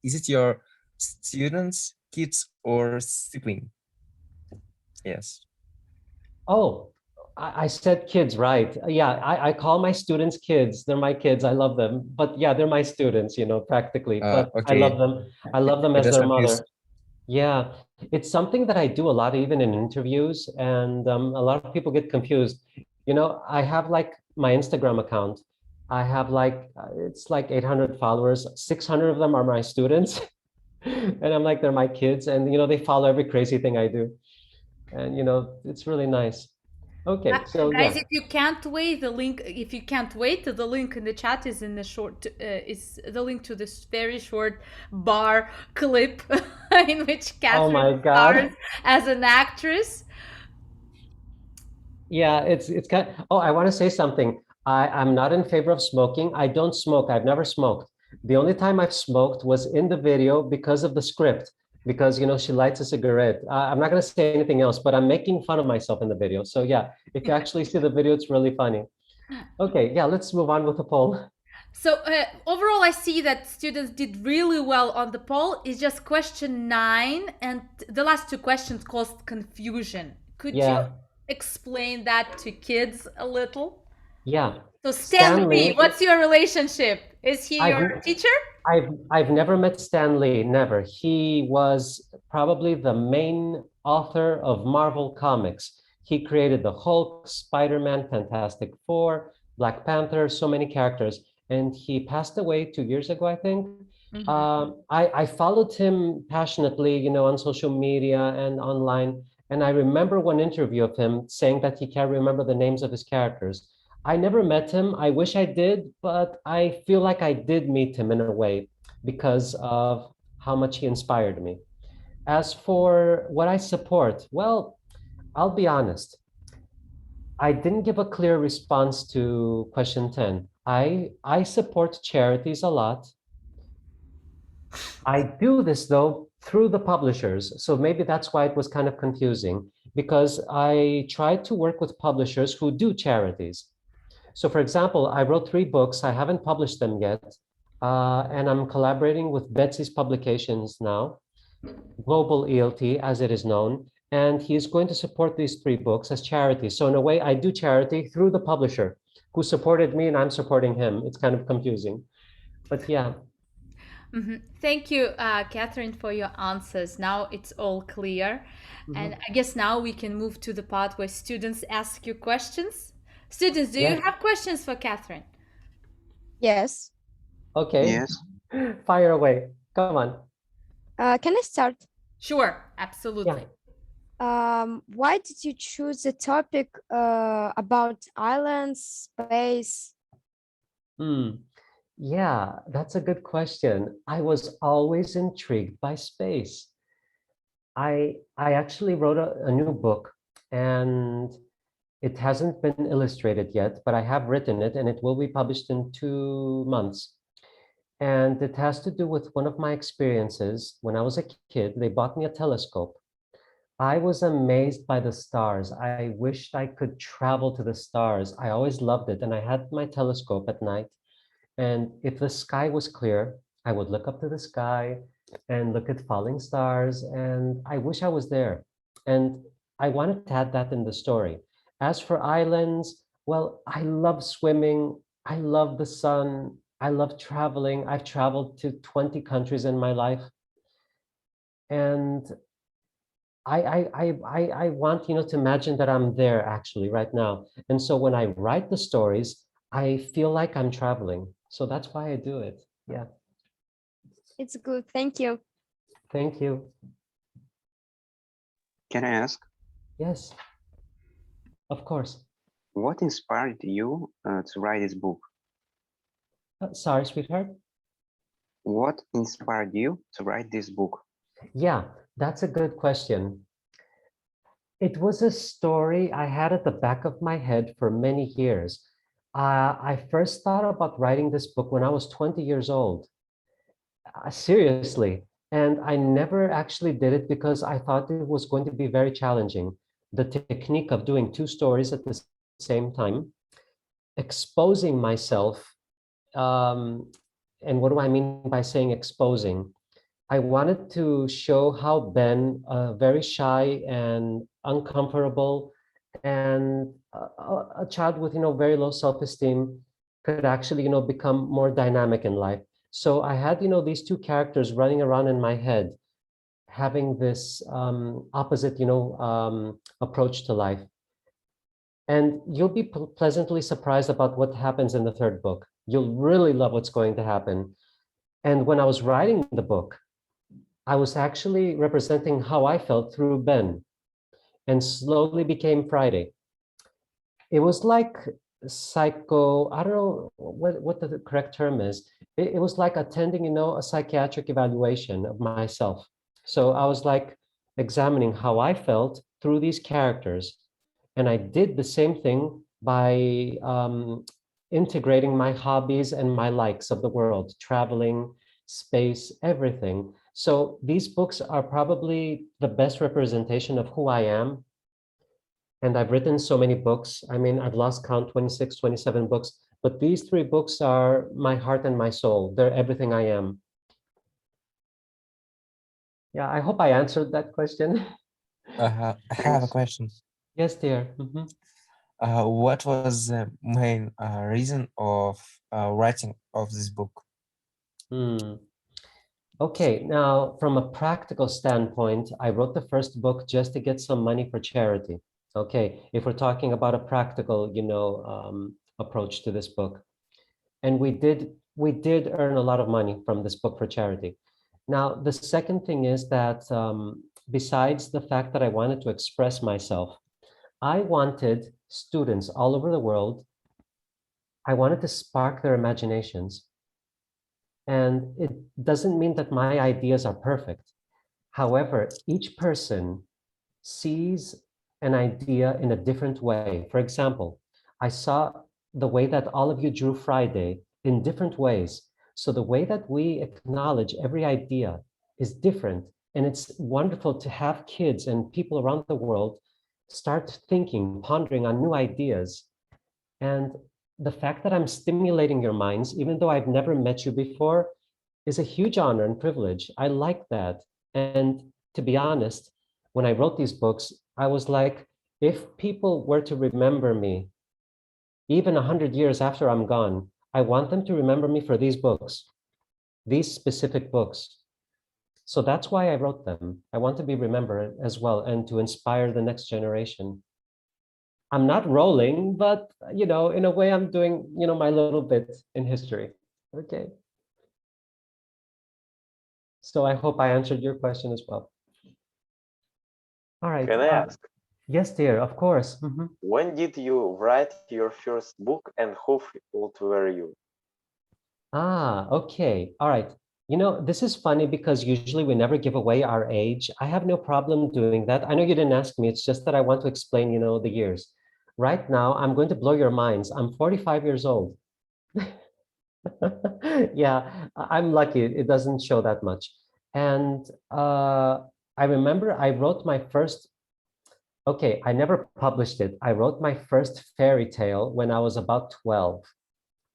Is it your students, kids, or sibling? Yes. Oh, I said kids, right? Yeah, I call my students kids. They're my kids. I love them. But yeah, they're my students, practically. But I love Okay. them. I love them I as just their confused. mother. Yeah, it's something that I do a lot, even in interviews, and a lot of people get confused. I have like my Instagram account. I have like it's like 800 followers. 600 of them are my students, and I'm like they're my kids, and they follow every crazy thing I do, and it's really nice. Okay, so Guys, yeah, if you can't wait, the link in the chat is in the short, is the link to this very short bar clip in which oh Catherine my stars God. as an actress. Yeah, it's kind oh, I want to say something. I'm not in favor of smoking. I don't smoke. I've never smoked. The only time I've smoked was in the video because of the script, because she lights a cigarette. I'm not going to say anything else, but I'm making fun of myself in the video. So yeah, if you actually see the video, it's really funny. Okay, yeah, let's move on with the poll. So overall, I see that students did really well on the poll. It's just question 9, and the last 2 questions caused confusion. Could you Yeah, explain that to kids a little? yeah. So Stan Lee, Stanley, what's your relationship? Is he I've your teacher? I've never met Stan Lee, never. He was probably the main author of Marvel Comics. He created the Hulk, Spider-Man, Fantastic Four, Black Panther, so many characters. And he passed away 2 years ago, I think. I followed him passionately, on social media and online. And I remember one interview of him saying that he can't remember the names of his characters. I never met him. I wish I did, but I feel like I did meet him in a way because of how much he inspired me. As for what I support, well, I'll be honest. I didn't give a clear response to question 10. I support charities a lot. I do this though through the publishers. So maybe that's why it was kind of confusing because I tried to work with publishers who do charities. So for example, I wrote 3 books. I haven't published them yet. And I'm collaborating with Betsy's Publications now, Global ELT as it is known. And he's going to support these 3 books as charity. So in a way, I do charity through the publisher who supported me and I'm supporting him. It's kind of confusing. But yeah. Thank you, Catherine, for your answers. Now it's all clear. And I guess now we can move to the part where students ask you questions. Students, do Yeah. you have questions for Catherine? Yes. Okay. Yes. Fire away. Come on. Can I start? Sure, absolutely. Why did you choose a topic about islands, space? Yeah, that's a good question. I was always intrigued by space. I actually wrote a new book and it hasn't been illustrated yet, but I have written it and it will be published in 2 months. And it has to do with one of my experiences. When I was a kid, they bought me a telescope. I was amazed by the stars. I wished I could travel to the stars. I always loved it. And I had my telescope at night. And if the sky was clear, I would look up to the sky and look at falling stars. And I wish I was there. And I wanted to add that in the story. As for islands, well, I love swimming. I love the sun. I love traveling. I've traveled to 20 countries in my life. And I want, to imagine that I'm there actually right now. And so when I write the stories, I feel like I'm traveling. So that's why I do it. Yeah. It's good. Thank you. Thank you. Can I ask, Yes, of course. what inspired you to write this book? Sorry, sweetheart. What inspired you to write this book? Yeah, that's a good question. It was a story I had at the back of my head for many years. I first thought about writing this book when I was 20 years old. Seriously, And I never actually did it because I thought it was going to be very challenging. The technique of doing two stories at the same time, exposing myself. And what do I mean by saying exposing? I wanted to show how Ben, very shy and uncomfortable, and a child with very low self-esteem, could actually become more dynamic in life. So I had these two characters running around in my head, having this opposite approach to life. And you'll be pleasantly surprised about what happens in the third book. You'll really love what's going to happen. And when I was writing the book, I was actually representing how I felt through Ben, and slowly became Friday. It was like I don't know what the correct term is. It was like attending, a psychiatric evaluation of myself. So I was like examining how I felt through these characters. And I did the same thing by integrating my hobbies and my likes of the world, traveling, space, everything. So these books are probably the best representation of who I am. And I've written so many books. I mean, I've lost count, 26, 27 books, but these three books are my heart and my soul. They're everything I am. Yeah, I hope I answered that question. I have a question. Yes, dear. Mhm. What was the main reason of writing of this book? Okay, now from a practical standpoint, I wrote the first book just to get some money for charity. Okay, if we're talking about a practical, approach to this book. And we did earn a lot of money from this book for charity. Now, the second thing is that besides the fact that I wanted to express myself, I wanted students all over the world, I wanted to spark their imaginations. And it doesn't mean that my ideas are perfect. However, each person sees an idea in a different way. For example, I saw the way that all of you drew Friday in different ways. So the way that we acknowledge every idea is different. And it's wonderful to have kids and people around the world start thinking, pondering on new ideas. And the fact that I'm stimulating your minds, even though I've never met you before, is a huge honor and privilege. I like that. And to be honest, when I wrote these books, I was like, if people were to remember me, even 100 years after I'm gone, I want them to remember me for these books, these specific books. So that's why I wrote them. I want to be remembered as well and to inspire the next generation. I'm not rolling, but in a way I'm doing, my little bit in history. Okay. So I hope I answered your question as well. All right. Can I ask? Yes, dear, of course. When did you write your first book and how old were you? Okay. All right. This is funny because usually we never give away our age. I have no problem doing that. I know you didn't ask me. It's just that I want to explain, the years. Right now, I'm going to blow your minds. I'm 45 years old. Yeah, I'm lucky. It doesn't show that much. And I remember I wrote my first, okay, I never published it. I wrote my first fairy tale when I was about 12.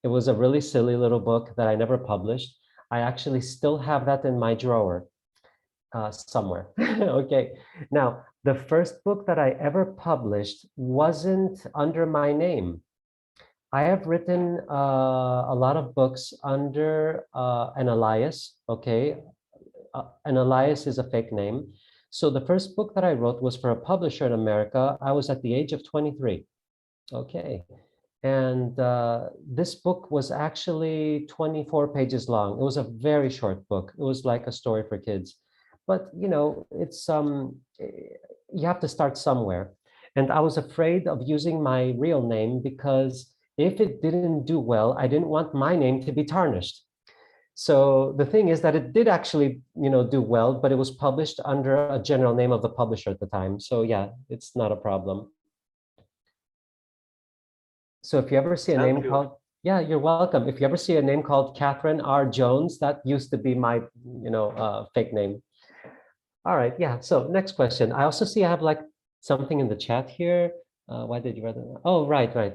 It was a really silly little book that I never published. I actually still have that in my drawer somewhere. Okay, now the first book that I ever published wasn't under my name. I have written a lot of books under an alias, okay? An alias is a fake name. So the first book that I wrote was for a publisher in America. I was at the age of 23, okay? And this book was actually 24 pages long. It was a very short book. It was like a story for kids. But, it's you have to start somewhere. And I was afraid of using my real name because if it didn't do well, I didn't want my name to be tarnished. So the thing is that it did actually, do well, but it was published under a general name of the publisher at the time. So yeah, it's not a problem. So if you ever see a Thank name you. called, Yeah, you're welcome. If you ever see a name called Catherine R. Jones, that used to be my, fake name. All right, yeah. So next question. I also see I have like something in the chat here. Why did you write that? Oh, right, right.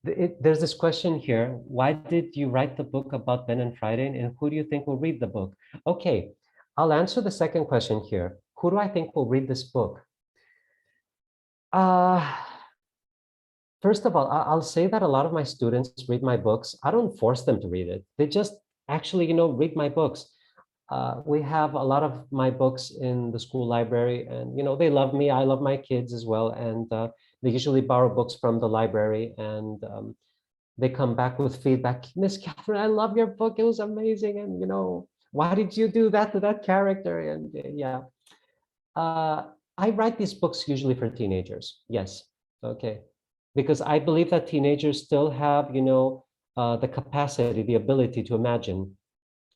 There's this question here. Why did you write the book about Ben and Friday, and who do you think will read the book? Okay, I'll answer the second question here. Who do I think will read this book? Uh, First of all, I'll say that a lot of my students read my books. I don't force them to read it. They just actually, read my books. We have a lot of my books in the school library, and they love me. I love my kids as well, and they usually borrow books from the library, and they come back with feedback. Miss Catherine, I love your book. It was amazing, and why did you do that to that character? And yeah, uh, I write these books usually for teenagers. Yes, okay, because I believe that teenagers still have, the capacity, the ability to imagine,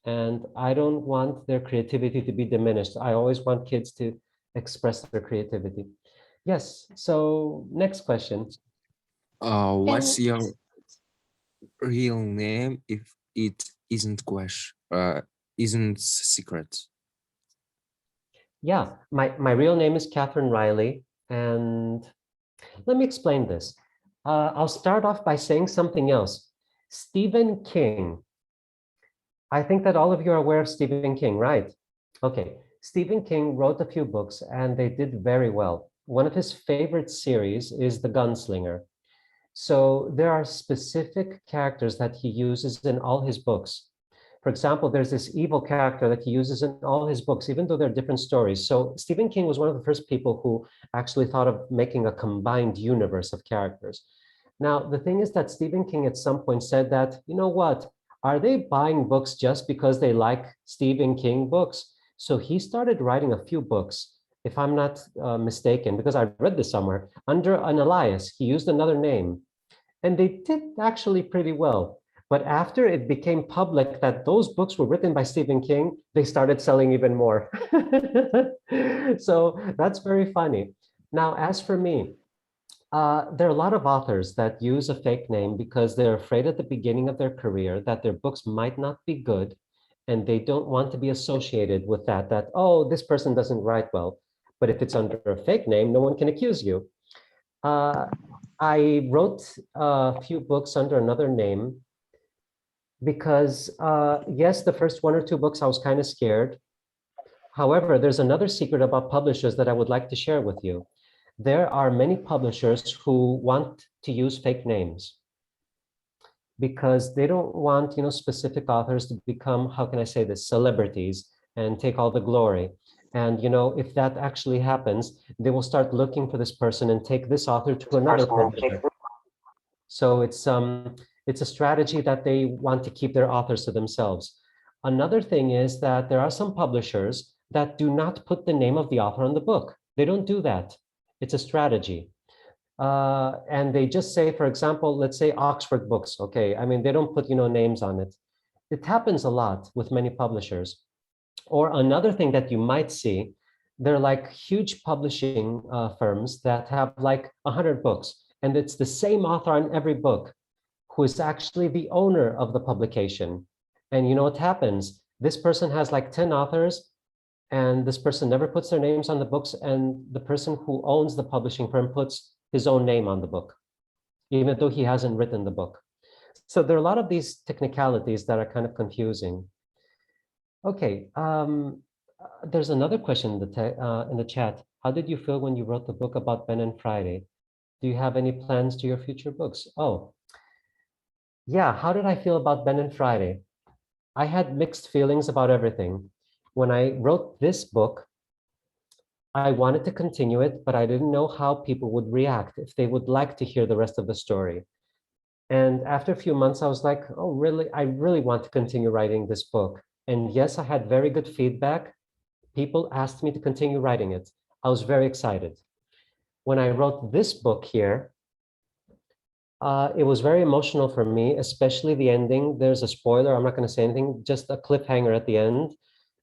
and I don't want their creativity to be diminished. I always want kids to express their creativity. Yes. So next question. What's And your real name if it isn't secret? Yeah, my real name is Katherine Reilly, and let me explain this. I'll start off by saying something else. Stephen King. I think that all of you are aware of Stephen King, right? Okay, Stephen King wrote a few books and they did very well. One of his favorite series is The Gunslinger. So there are specific characters that he uses in all his books. For example, there's this evil character that he uses in all his books, even though they're different stories. So Stephen King was one of the first people who actually thought of making a combined universe of characters. Now, the thing is that Stephen King at some point said that, you know what, are they buying books just because they like Stephen King books? So he started writing a few books, if I'm not mistaken, because I read this somewhere, under an alias. He used another name, and they did actually pretty well. But after it became public that those books were written by Stephen King, they started selling even more. So that's very funny. Now, as for me, there are a lot of authors that use a fake name because they're afraid at the beginning of their career that their books might not be good, and they don't want to be associated with that, oh, this person doesn't write well. But if it's under a fake name, no one can accuse you. I wrote a few books under another name because, yes, the first one or two books I was kind of scared. However, there's another secret about publishers that I would like to share with you. There are many publishers who want to use fake names because they don't want, specific authors to become, how can I say this, celebrities and take all the glory. And, if that actually happens, they will start looking for this person and take this author to another publisher. So it's a strategy that they want to keep their authors to themselves. Another thing is that there are some publishers that do not put the name of the author on the book. They don't do that. It's a strategy. And they just say, for example, let's say Oxford Books. Okay, I mean, they don't put, names on it. It happens a lot with many publishers. Or another thing that you might see, they're like huge publishing firms that have like 100 books, and it's the same author on every book who is actually the owner of the publication. And you know what happens? This person has like 10 authors, and this person never puts their names on the books, and the person who owns the publishing firm puts his own name on the book, even though he hasn't written the book. So there are a lot of these technicalities that are kind of confusing. Okay, there's another question in the chat. How did you feel when you wrote the book about Ben and Friday? Do you have any plans to your future books? Oh, yeah, how did I feel about Ben and Friday? I had mixed feelings about everything. When I wrote this book, I wanted to continue it, but I didn't know how people would react, if they would like to hear the rest of the story. And after a few months, I was like, oh, really? I really want to continue writing this book. And yes, I had very good feedback. People asked me to continue writing it. I was very excited. When I wrote this book here, it was very emotional for me, especially the ending. There's a spoiler, I'm not going to say anything, just a cliffhanger at the end.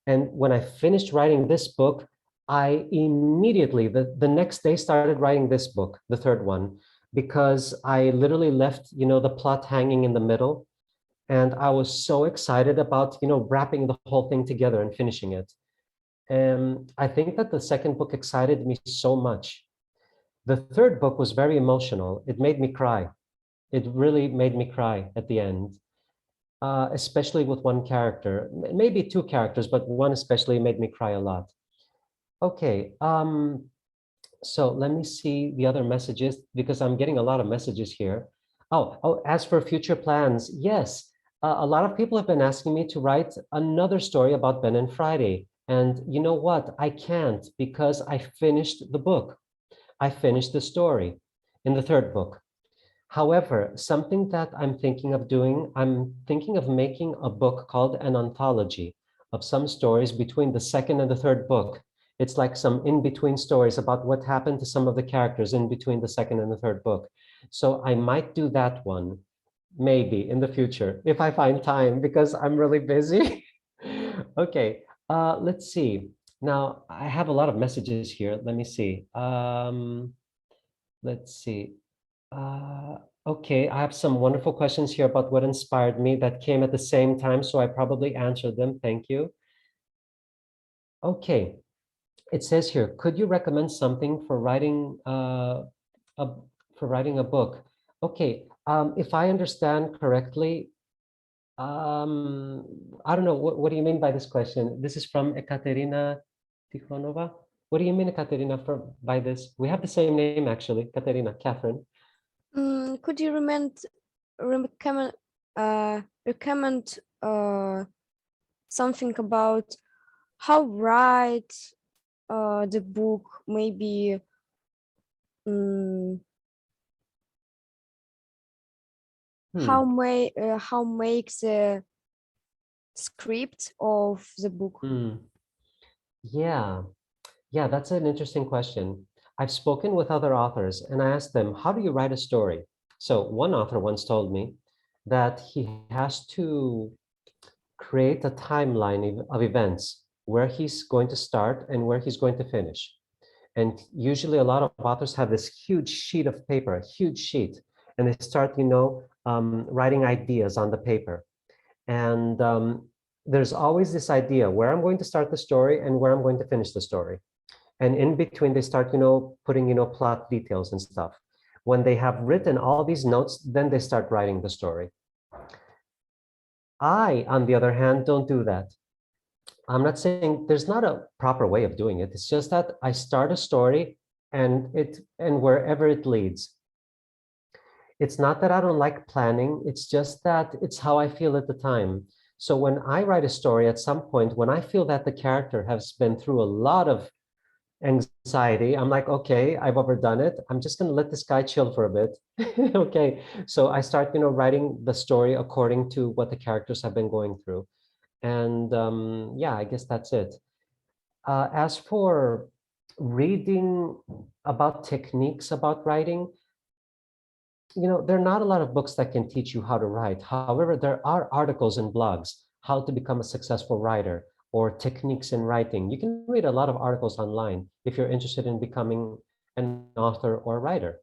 And when I finished writing this book, I immediately, the next day, started writing this book, the third one, because I literally left, the plot hanging in the middle. And I was so excited about, wrapping the whole thing together and finishing it. And I think that the second book excited me so much. The third book was very emotional. It made me cry. It really made me cry at the end, especially with one character, maybe two characters, but one especially made me cry a lot. Okay, so let me see the other messages because I'm getting a lot of messages here. Oh, as for future plans, yes, a lot of people have been asking me to write another story about Ben and Friday. And you know what? I can't because I finished the book. I finished the story in the third book. However, something that I'm thinking of doing, I'm thinking of making a book called an anthology of some stories between the second and the third book. It's like some in-between stories about what happened to some of the characters in between the second and the third book. So I might do that one, maybe in the future, if I find time, because I'm really busy. Okay, let's see. Now, I have a lot of messages here. Let me see. Let's see. Uh, okay, I have some wonderful questions here about what inspired me that came at the same time, so I probably answered them. Thank you. Okay, it says here, could you recommend something for writing a book? Okay, if I understand correctly, I don't know, what do you mean by this question? This is from Ekaterina Tikhonova. What do you mean, Ekaterina, by this? We have the same name, actually, Katerina, Catherine. Could you recommend something about how write the book? Maybe how make the script of the book? Yeah, yeah, that's an interesting question. I've spoken with other authors and I asked them, how do you write a story? So one author once told me that he has to create a timeline of events where he's going to start and where he's going to finish. And usually a lot of authors have this huge sheet of paper, a huge sheet, and they start, writing ideas on the paper. And there's always this idea where I'm going to start the story and where I'm going to finish the story. And in between, they start, putting, plot details and stuff. When they have written all these notes, then they start writing the story. I, on the other hand, don't do that. I'm not saying there's not a proper way of doing it. It's just that I start a story and wherever it leads. It's not that I don't like planning. It's just that it's how I feel at the time. So when I write a story at some point, when I feel that the character has been through a lot of anxiety, I'm like, okay, I've overdone it. I'm just going to let this guy chill for a bit. Okay. So I start, writing the story according to what the characters have been going through. And yeah, I guess that's it. As for reading about techniques about writing, there are not a lot of books that can teach you how to write. However, there are articles and blogs, how to become a successful writer or techniques in writing. You can read a lot of articles online if you're interested in becoming an author or writer.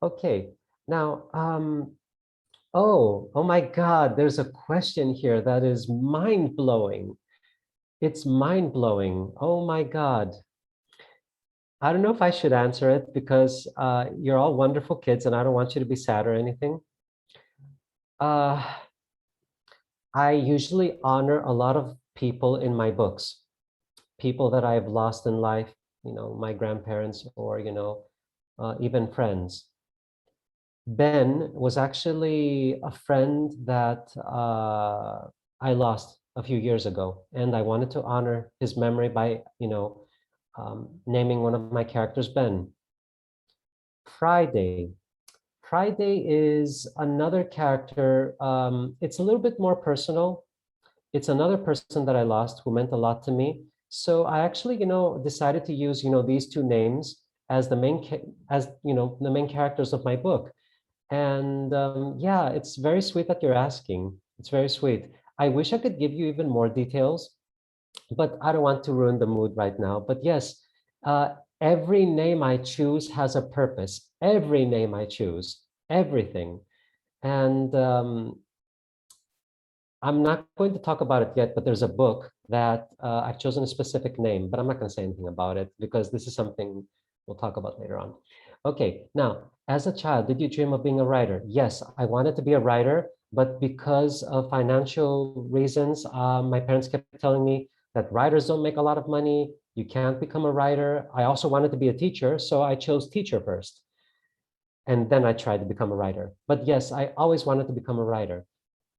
Okay, now, oh my God, there's a question here that is mind-blowing. It's mind-blowing. Oh my God. I don't know if I should answer it because you're all wonderful kids and I don't want you to be sad or anything. I usually honor a lot of people in my books, people that I've lost in life, my grandparents or, even friends. Ben was actually a friend that I lost a few years ago, and I wanted to honor his memory by, naming one of my characters Ben. Friday. Friday is another character. It's a little bit more personal. It's another person that I lost who meant a lot to me. So I actually, decided to use, these two names as the main characters of my book. And yeah, it's very sweet that you're asking. It's very sweet. I wish I could give you even more details, but I don't want to ruin the mood right now. But yes, every name I choose has a purpose. Every name I choose, everything. And I'm not going to talk about it yet, but there's a book that I've chosen a specific name, but I'm not going to say anything about it because this is something we'll talk about later on. Okay, now, as a child, did you dream of being a writer? Yes, I wanted to be a writer, but because of financial reasons, my parents kept telling me that writers don't make a lot of money. You can't become a writer. I also wanted to be a teacher, so I chose teacher first. And then I tried to become a writer. But yes, I always wanted to become a writer.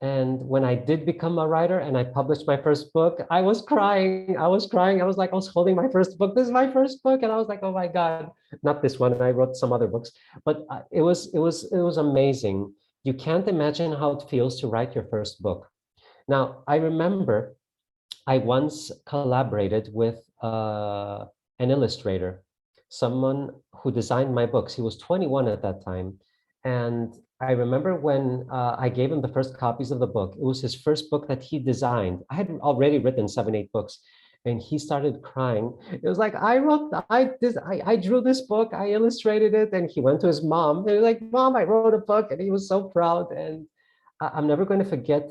And when I did become a writer and I published my first book, I was crying. I was crying. I was like, I was holding my first book. This is my first book. And I was like, oh my God, not this one. And I wrote some other books, but it was amazing. You can't imagine how it feels to write your first book. Now, I remember I once collaborated with an illustrator, someone who designed my books. He was 21 at that time. And I remember when I gave him the first copies of the book, it was his first book that he designed. I had already written 7, 8 books. And he started crying. It was like, I drew this book, I illustrated it. And he went to his mom. And he was like, Mom, I wrote a book. And he was so proud. And I'm never going to forget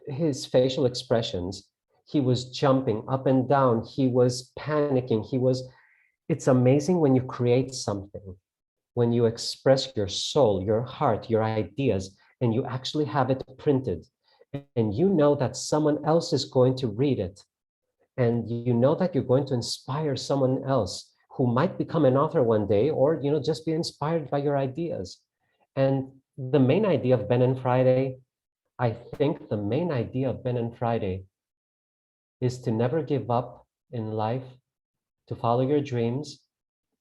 his facial expressions. He was jumping up and down. He was panicking. It's amazing when you create something, when you express your soul, your heart, your ideas, and you actually have it printed. And you know that someone else is going to read it. And you know that you're going to inspire someone else who might become an author one day, or just be inspired by your ideas. And the main idea of Ben and Friday, I think the main idea of Ben and Friday is to never give up in life, to follow your dreams,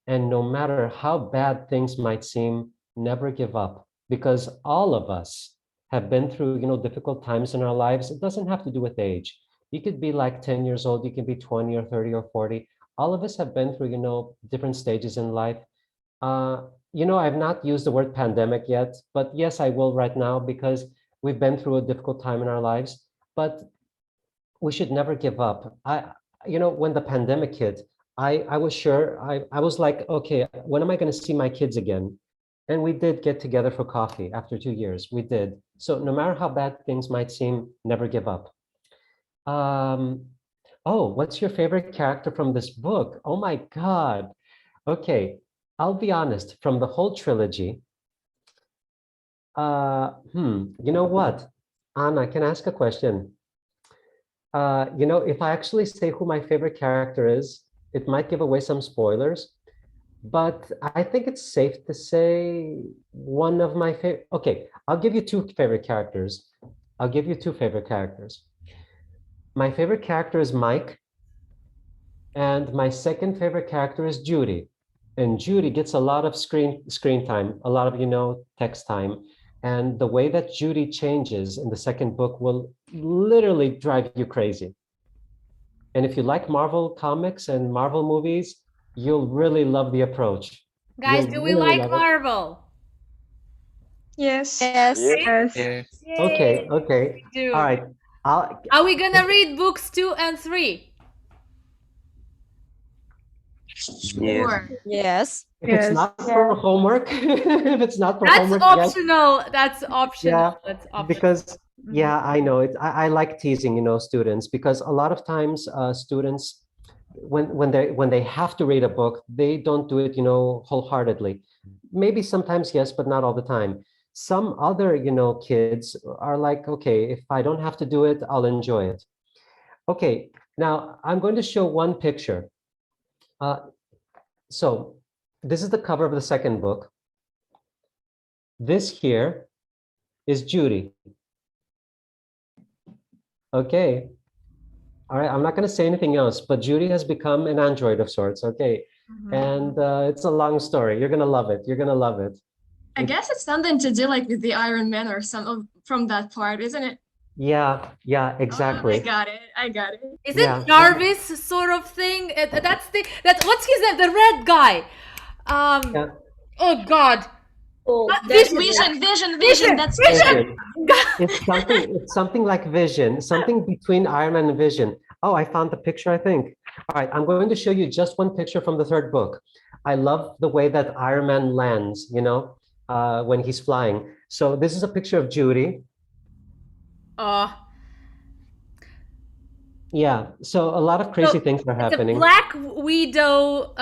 and no matter how bad things might seem, never give up, because all of us have been through, difficult times in our lives. It doesn't have to do with age. You could be like 10 years old, you could be 20 or 30 or 40. All of us have been through, different stages in life. I've not used the word pandemic yet, but yes, I will right now because we've been through a difficult time in our lives, but we should never give up. When the pandemic hit, I was sure, I was like, okay, when am I going to see my kids again? And we did get together for coffee after 2 years. We did. So no matter how bad things might seem, never give up. Oh, what's your favorite character from this book? Oh my God. Okay, I'll be honest, from the whole trilogy, you know what? Anna, can I ask a question? If I actually say who my favorite character is, it might give away some spoilers, but I think it's safe to say one of my favorite. Okay, I'll give you two favorite characters. I'll give you two favorite characters. My favorite character is Mike, and my second favorite character is Judy. And Judy gets a lot of screen time, a lot of, text time. And the way that Judy changes in the second book will literally drive you crazy. And if you like Marvel comics and Marvel movies, you'll really love the approach. Guys, You'll do we really like love it. Marvel? Yes. Yes. Yes. Yeah. Okay, Yay, okay. we do. All right. Are we gonna read books 2 and 3? Yes. Sure. Yes. If it's not for homework, if it's not for That's homework, yes. optional. That's optional. Yeah, That's optional. because yeah, I know it. I like teasing, students, because a lot of times students, when they have to read a book, they don't do it, wholeheartedly. Maybe sometimes yes, but not all the time. Some other, kids are like, okay, if I don't have to do it, I'll enjoy it. Okay, now I'm going to show one picture. So this is the cover of the second book. This here is Judy. Okay. All right, I'm not going to say anything else, but Judy has become an android of sorts. Okay. And it's a long story. You're going to love it. You're going to love it. I guess it's something to do like with the Iron Man or some of from that part, isn't it? Yeah, Oh, exactly. I got it. I got it. Is Yeah. it Jarvis sort of thing? That's what's his name? The red guy. Yeah. Oh God. Oh, Not that's Vision. Vision. That's Vision. It's something like Vision, something between Iron Man and Vision. Oh, I found the picture, I think. All right, I'm going to show you just one picture from the third book. I love the way that Iron Man lands, when he's flying. So this is a picture of Judy. Oh, Yeah, so a lot of crazy things are It's a happening. Black Widow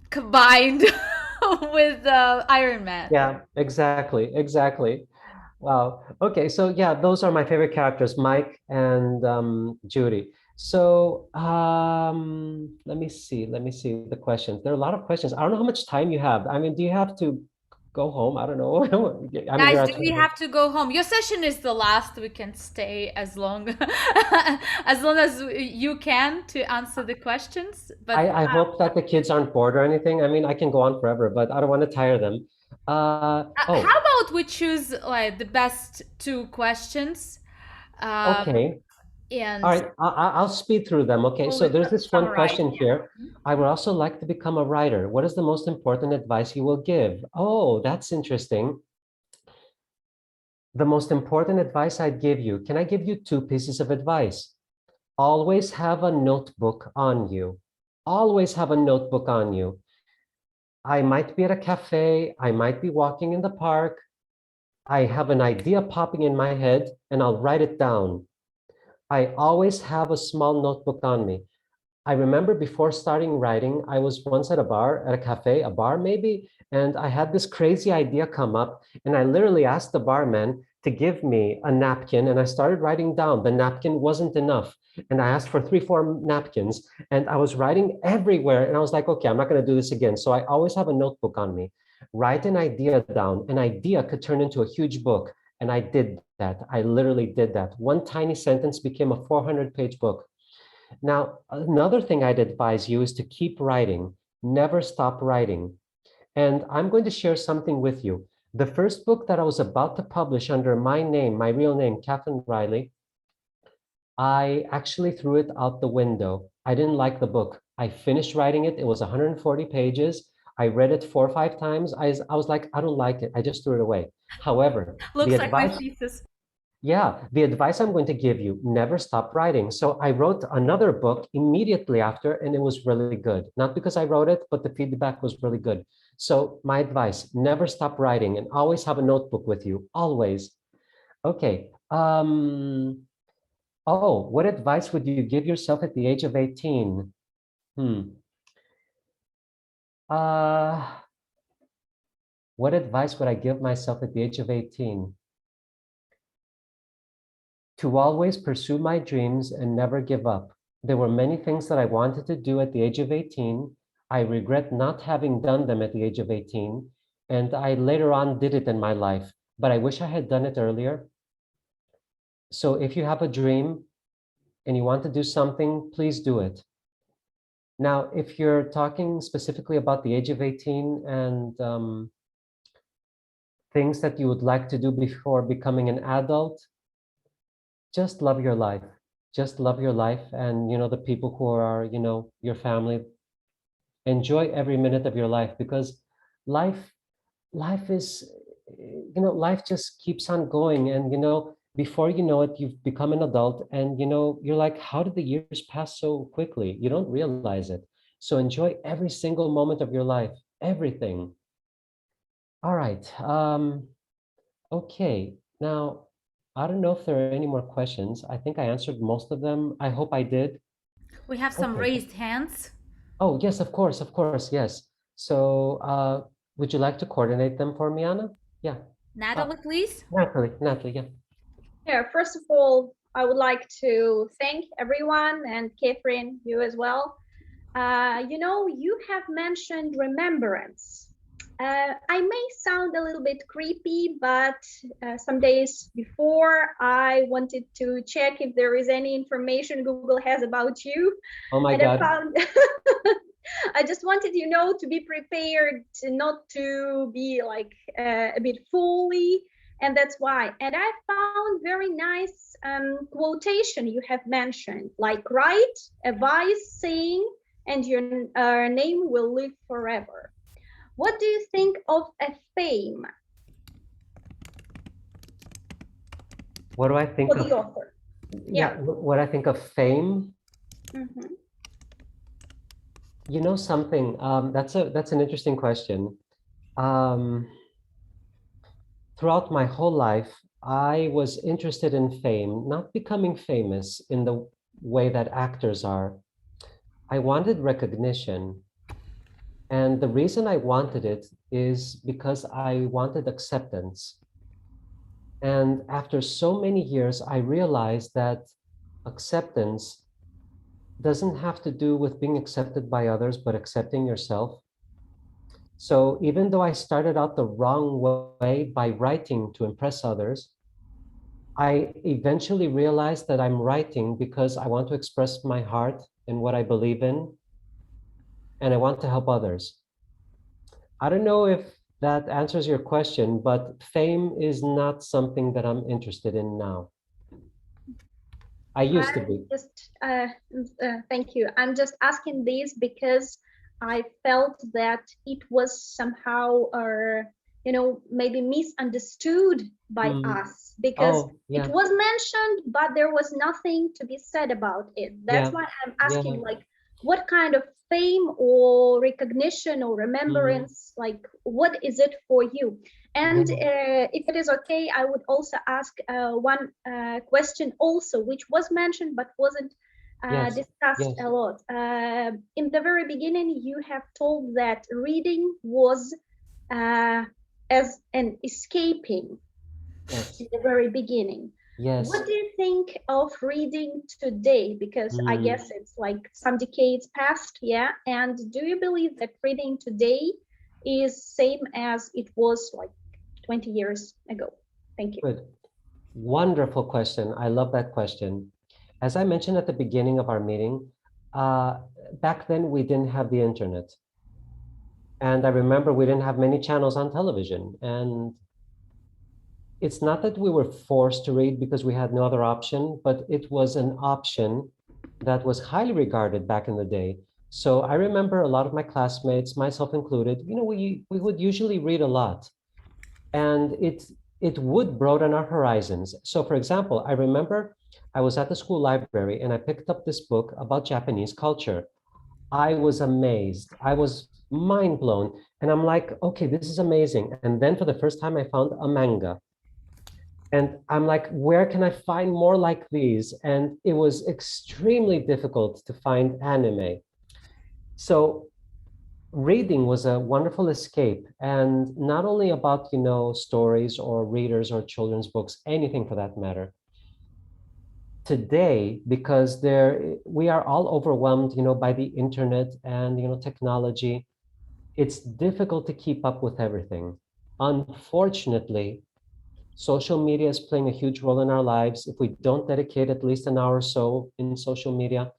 combined with Iron Man. Yeah, exactly, exactly. Wow. Okay, so yeah, those are my favorite characters, Mike and Judy. So let me see the questions. There are a lot of questions. I don't know how much time you have. I mean, do you have to go home? I don't know. I mean, you're Guys, do at we have to go home? Your session is the last. We can stay as long as long as you can to answer the questions. But I hope that the kids aren't bored or anything. I mean, I can go on forever, but I don't want to tire them. how Oh, about we choose like the best two questions, okay. All and right, I'll speed through them. Okay, so we'll there's this one summarize. question here. I would also like to become a writer. What is the most important advice you will give? Oh, that's interesting. The most important advice I'd give you. Can I give you two pieces of advice? Always have a notebook on you. Always have a notebook on you. I might be at a cafe. I might be walking in the park. I have an idea popping in my head and I'll write it down. I always have a small notebook on me. I remember before starting writing, I was once at a bar, at a cafe, a bar maybe, and I had this crazy idea come up, and I literally asked the barman to give me a napkin, and I started writing down. The napkin wasn't enough, and I asked for 3, 4 napkins, and I was writing everywhere, and I was like, okay, I'm not going to do this again. So I always have a notebook on me. Write an idea down. An idea could turn into a huge book, and I did that. I literally did that. One tiny sentence became a 400-page book. Now, another thing I'd advise you is to keep writing, never stop writing. And I'm going to share something with you. The first book that I was about to publish under my name, my real name, Katherine Reilly, I actually threw it out the window. I didn't like the book. I finished writing it. It was 140 pages. I read it 4 or 5 times. I was like, I don't like it. I just threw it away. However, the Looks like my advice thesis. yeah, the advice I'm going to give you, never stop writing. So I wrote another book immediately after, and it was really good. Not because I wrote it, but the feedback was really good. So my advice, never stop writing and always have a notebook with you, always. Okay. Oh, what advice would you give yourself at the age of 18? Hmm. Uh, what advice would I give myself at the age of 18? To always pursue my dreams and never give up. There were many things that I wanted to do at the age of 18. I regret not having done them at the age of 18. And I later on did it in my life, but I wish I had done it earlier. So if you have a dream and you want to do something, please do it. Now, if you're talking specifically about the age of 18 and things that you would like to do before becoming an adult, just love your life. Just love your life and, the people who are, your family. Enjoy every minute of your life because life, life is, life just keeps on going. And, before you know it, you've become an adult and, you're like, how did the years pass so quickly? You don't realize it. So enjoy every single moment of your life, everything. All right. Okay. Now, I don't know if there are any more questions. I think I answered most of them. I hope I did. We have some Okay. raised hands. Oh, yes, of course, yes. So, would you like to coordinate them for me, Anna? Yeah. Natalie, please. Natalie, yeah. Yeah, first of all, I would like to thank everyone and Catherine, you as well. You have mentioned remembrance. I may sound a little bit creepy, but some days before I wanted to check if there is any information Google has about you. Oh my and God. I found I just wanted to be prepared, not to be like a bit fully, and that's why. And I found very nice quotation you have mentioned, like write a wise saying, and your name will live forever. What do you think of a fame? What do I think for of? the author? Yeah, what I think of fame? Mm-hmm. You know something, that's an interesting question. Throughout my whole life, I was interested in fame, not becoming famous in the way that actors are. I wanted recognition. And the reason I wanted it is because I wanted acceptance. And after so many years, I realized that acceptance doesn't have to do with being accepted by others, but accepting yourself. So even though I started out the wrong way by writing to impress others, I eventually realized that I'm writing because I want to express my heart and what I believe in, and I want to help others. I don't know if that answers your question, but fame is not something that I'm interested in now. I used to be. Just thank you. I'm just asking this because I felt that it was somehow, maybe misunderstood by us, because Oh, yeah, it was mentioned, but there was nothing to be said about it. That's yeah, why I'm yeah. asking, like, what kind of fame or recognition or remembrance, like, what is it for you? And if it is okay, I would also ask one question also, which was mentioned but wasn't Yes, discussed yes, a lot. In the very beginning, you have told that reading was as an escaping yes, in the very beginning. yes. What do you think of reading today? Because I guess it's like some decades past, yeah. And do you believe that reading today is same as it was like 20 years ago? Thank you. Good. Wonderful question. I love that question. As I mentioned at the beginning of our meeting, back then we didn't have the internet. And I remember we didn't have many channels on television. And it's not that we were forced to read because we had no other option, but it was an option that was highly regarded back in the day. So I remember a lot of my classmates, myself included, we would usually read a lot. And it would broaden our horizons. So for example, I remember I was at the school library and I picked up this book about Japanese culture. I was amazed. I was mind blown. And I'm like, okay, this is amazing. And then for the first time, I found a manga. And I'm like, where can I find more like these? And it was extremely difficult to find anime. So reading was a wonderful escape, and not only about stories or readers or children's books, anything for that matter. Today, because we are all overwhelmed by the internet and technology, it's difficult to keep up with everything. Unfortunately, social media is playing a huge role in our lives. If we don't dedicate at least an hour or so in social media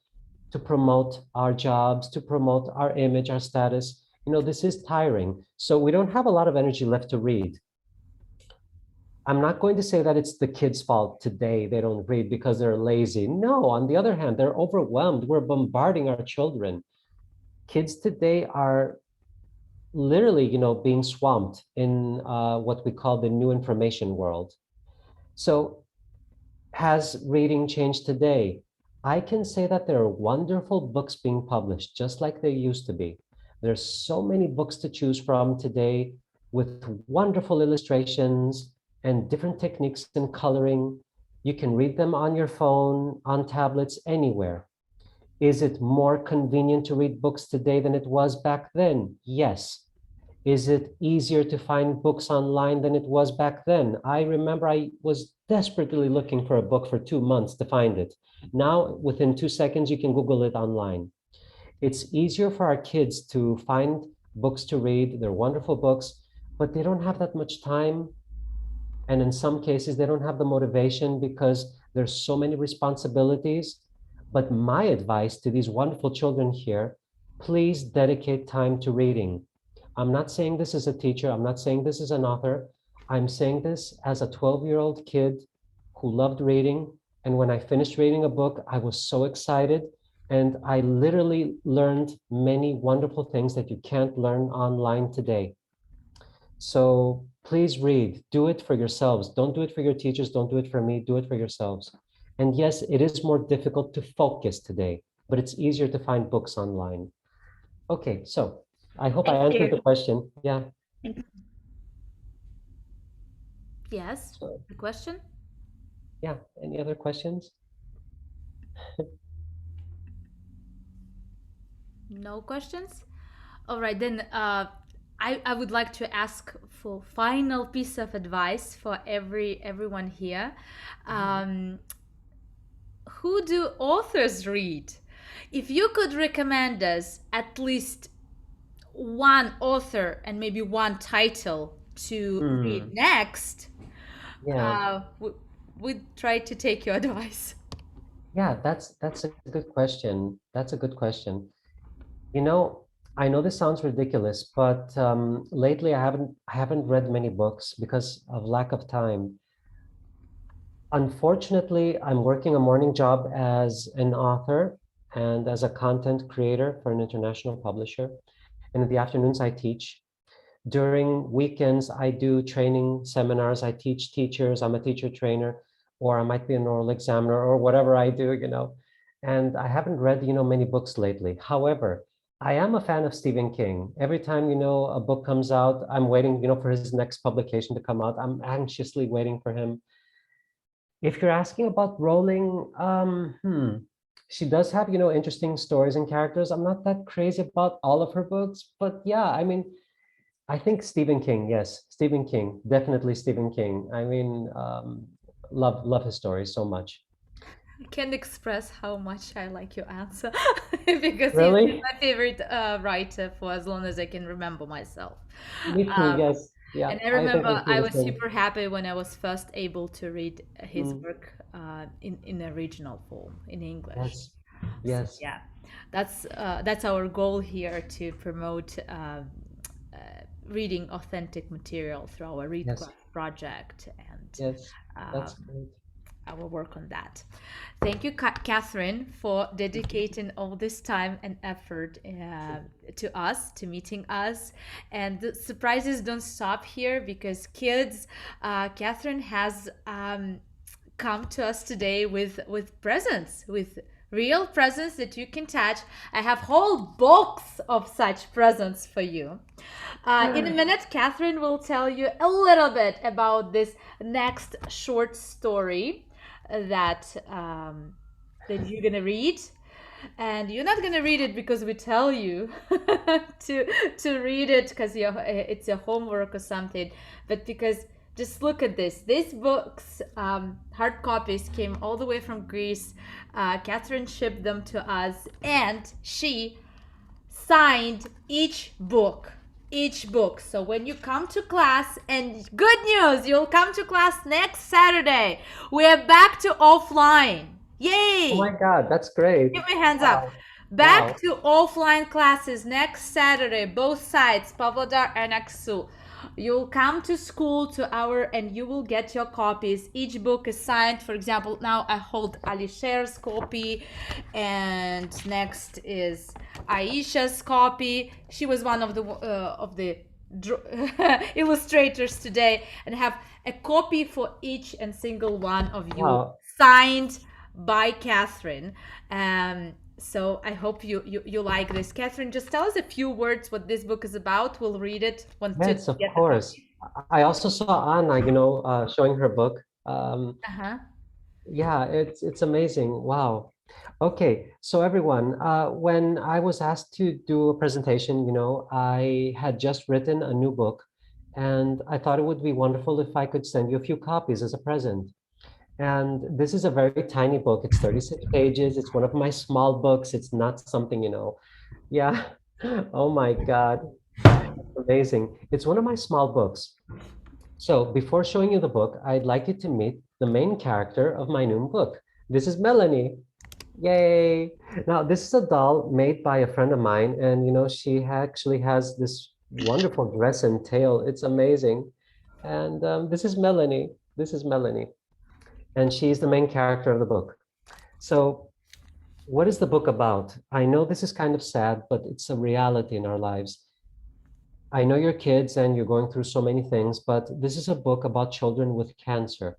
to promote our jobs, to promote our image, our status, this is tiring. So we don't have a lot of energy left to read. I'm not going to say that it's the kids' fault today they don't read because they're lazy. No, on the other hand, they're overwhelmed. We're bombarding our children. Kids today are literally, being swamped in what we call the new information world. So has reading changed today? I can say that there are wonderful books being published, just like they used to be. There's so many books to choose from today with wonderful illustrations and different techniques in coloring. You can read them on your phone, on tablets, anywhere. Is it more convenient to read books today than it was back then? Yes. Is it easier to find books online than it was back then? I remember I was desperately looking for a book for 2 months to find it. Now, within 2 seconds, you can Google it online. It's easier for our kids to find books to read. They're wonderful books, but they don't have that much time. And in some cases, they don't have the motivation because there's so many responsibilities. But my advice to these wonderful children here, please dedicate time to reading. I'm not saying this as a teacher. I'm not saying this as an author. I'm saying this as a 12-year-old kid who loved reading. And when I finished reading a book, I was so excited. And I literally learned many wonderful things that you can't learn online today. So please read. Do it for yourselves. Don't do it for your teachers. Don't do it for me. Do it for yourselves. And yes, it is more difficult to focus today, but it's easier to find books online. Okay, so I hope I Thank answered the you. question. Yeah. Yes, So, the question? yeah. Any other questions? No questions? All right, then I would like to ask for final piece of advice for everyone here. Um, who do authors read? If you could recommend us at least one author and maybe one title to read next, Yeah. we'd try to take your advice. Yeah, that's a good question. That's a good question. You know, I know this sounds ridiculous, but lately I haven't read many books because of lack of time. Unfortunately, I'm working a morning job as an author and as a content creator for an international publisher. And in the afternoons, I teach. During weekends, I do training seminars. I teach teachers. I'm a teacher trainer, or I might be an oral examiner, or whatever I do. And I haven't read, many books lately. However, I am a fan of Stephen King. Every time, a book comes out, I'm waiting, for his next publication to come out. I'm anxiously waiting for him. If you're asking about Rowling, she does have, interesting stories and characters. I'm not that crazy about all of her books, but yeah, I mean, I think Stephen King, yes, Stephen King, definitely Stephen King. I mean, love his stories so much. I can't express how much I like your answer because he's Really? my favorite writer for as long as I can remember myself. Me too, Um, yes. Yeah, and I I think we remember feel I the was same. super happy when I was first able to read his Mm, work in original form in English. yes, So yes, yeah, that's our goal here to promote reading authentic material through our Read yes, Class project and yes. um, That's great. I will work on that. Thank you, Catherine, for dedicating all this time and effort to us, to meeting us. And the surprises don't stop here because kids, Catherine has come to us today with presents, with real presents that you can touch. I have whole box of such presents for you. In a minute, Catherine will tell you a little bit about this next short story that you're gonna read, and you're not gonna read it because we tell you to read it because it's your homework or something, but because just look at this. These books, hard copies, came all the way from Greece. Catherine shipped them to us, and she signed each book. So when you come to class, and good news, you'll come to class next Saturday. We're back to offline. Oh my Yay! God, that's great. Give me hands up. Wow, Back wow. to offline classes next Saturday, both sides, Pavlodar and Aksu. You'll come to school and you will get your copies. Each book is signed. For example, now I hold Alisher's copy, and next is Aisha's copy. She was one of the illustrators today, and I have a copy for each and single one of you, Wow. signed by Catherine. So I hope you like this. Catherine, just tell us a few words what this book is about. We'll read it when to Yes, of get the course. copy. I also saw Anna, showing her book. Uh-huh. Yeah, it's amazing. Wow. Okay, so everyone, when I was asked to do a presentation, I had just written a new book, and I thought it would be wonderful if I could send you a few copies as a present. And this is a very tiny book. It's 36 pages. It's one of my small books. It's not something. Yeah. Oh my God. Amazing. It's one of my small books. So before showing you the book, I'd like you to meet the main character of my new book. This is Melanie. Yay! Now, this is a doll made by a friend of mine, and she actually has this wonderful dress and tail. It's amazing. And this is Melanie. This is Melanie, and she's the main character of the book. So, what is the book about? I know this is kind of sad, but it's a reality in our lives. I know you're kids and you're going through so many things, but this is a book about children with cancer.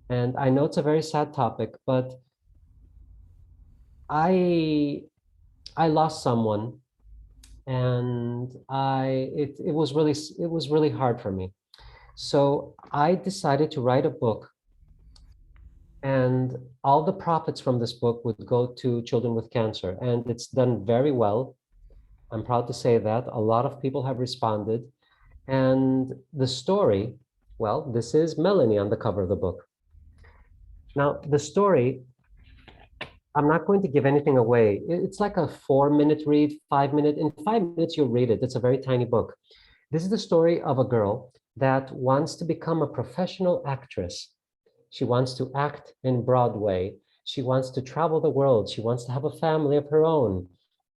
And I know it's a very sad topic, but I I lost someone, and it was really hard for me. So I decided to write a book And all the profits from this book would go to children with cancer. And it's done very well. I'm proud to say that. A lot of people have responded. And the story, well, this is Melanie on the cover of the book. Now, the story, I'm not going to give anything away. It's like a 4-minute read, 5-minute. In 5 minutes, you'll read it. It's a very tiny book. This is the story of a girl that wants to become a professional actress. She wants to act in Broadway. She wants to travel the world. She wants to have a family of her own.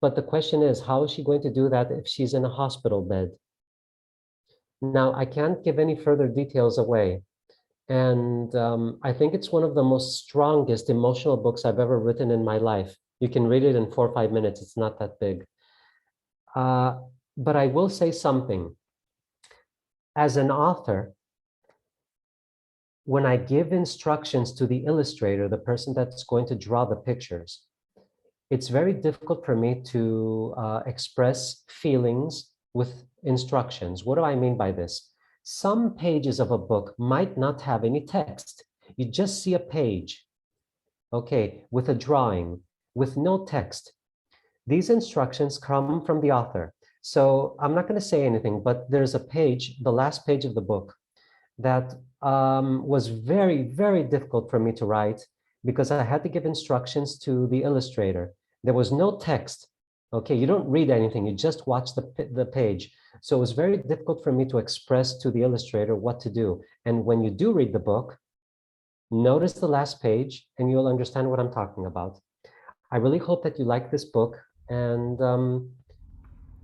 But the question is, how is she going to do that if she's in a hospital bed? Now, I can't give any further details away. And I think it's one of the most strongest emotional books I've ever written in my life. You can read it in 4 or 5 minutes. It's not that big. But I will say something. As an author, when I give instructions to the illustrator, the person that's going to draw the pictures, it's very difficult for me to express feelings with instructions. What do I mean by this? Some pages of a book might not have any text. You just see a page, okay, with a drawing, with no text. These instructions come from the author. So I'm not going to say anything, but there's a page, the last page of the book, that was very, very difficult for me to write because I had to give instructions to the illustrator. There was no text. Okay, you don't read anything, you just watch the page. So it was very difficult for me to express to the illustrator what to do. And when you do read the book, notice the last page and you'll understand what I'm talking about. I really hope that you like this book, and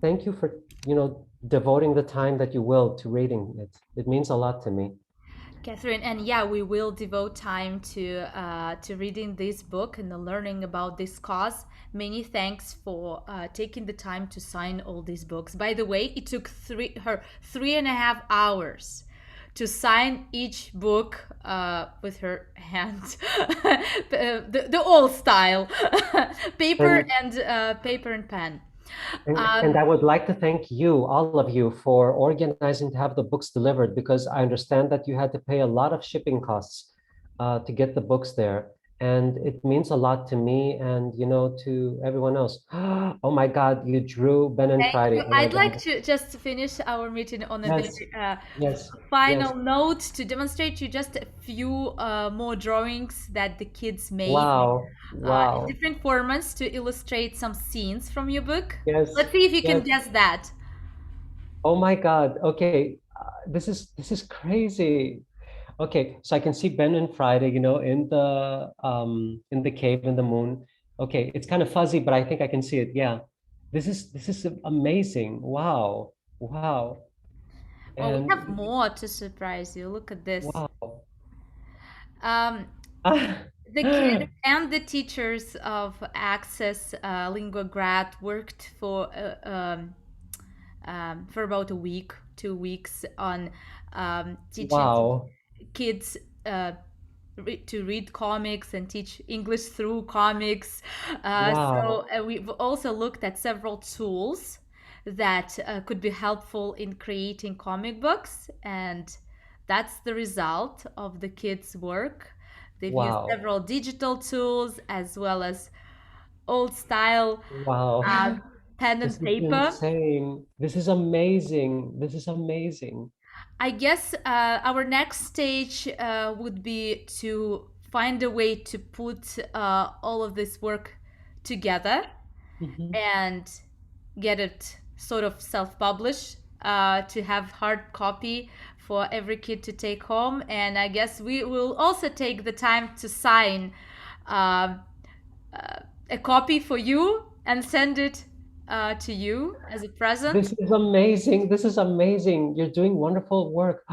thank you for, devoting the time that you will to reading it. It means a lot to me. Catherine, and yeah, we will devote time to reading this book and learning about this cause. Many thanks for taking the time to sign all these books. By the way, it took her 3.5 hours to sign each book with her hand, the old style, paper and pen. And I would like to thank you, all of you, for organizing to have the books delivered, because I understand that you had to pay a lot of shipping costs to get the books there. And it means a lot to me and, to everyone else. Oh my God, you drew Ben and Friday. Oh my I'd like God. to just finish our meeting on a Yes, very yes, final yes. note to demonstrate to you just a few more drawings that the kids made Wow, in wow. different formats to illustrate some scenes from your book. Yes, Let's see if you can yes. guess that. Oh my God. Okay, this is crazy. Okay, so I can see Ben and Friday, in the cave in the moon. Okay, it's kind of fuzzy, but I think I can see it. Yeah. This is amazing. Wow. Wow. Well, we have And more to surprise you. Look at this. wow. Um, the kids and the teachers of Access LinguaGrad worked for about a week, 2 weeks on teaching Wow. kids to read comics and teach English through comics. Wow. So we've also looked at several tools that could be helpful in creating comic books, and that's the result of the kids' work. They've used Wow. several digital tools as well as old style Wow. pen This and is paper. insane. This is amazing. This is amazing. I guess our next stage would be to find a way to put all of this work together Mhm. and get it sort of self-published, to have hard copy for every kid to take home. And I guess we will also take the time to sign a copy for you and send it to you as a present. This is amazing. This is amazing. You're doing wonderful work.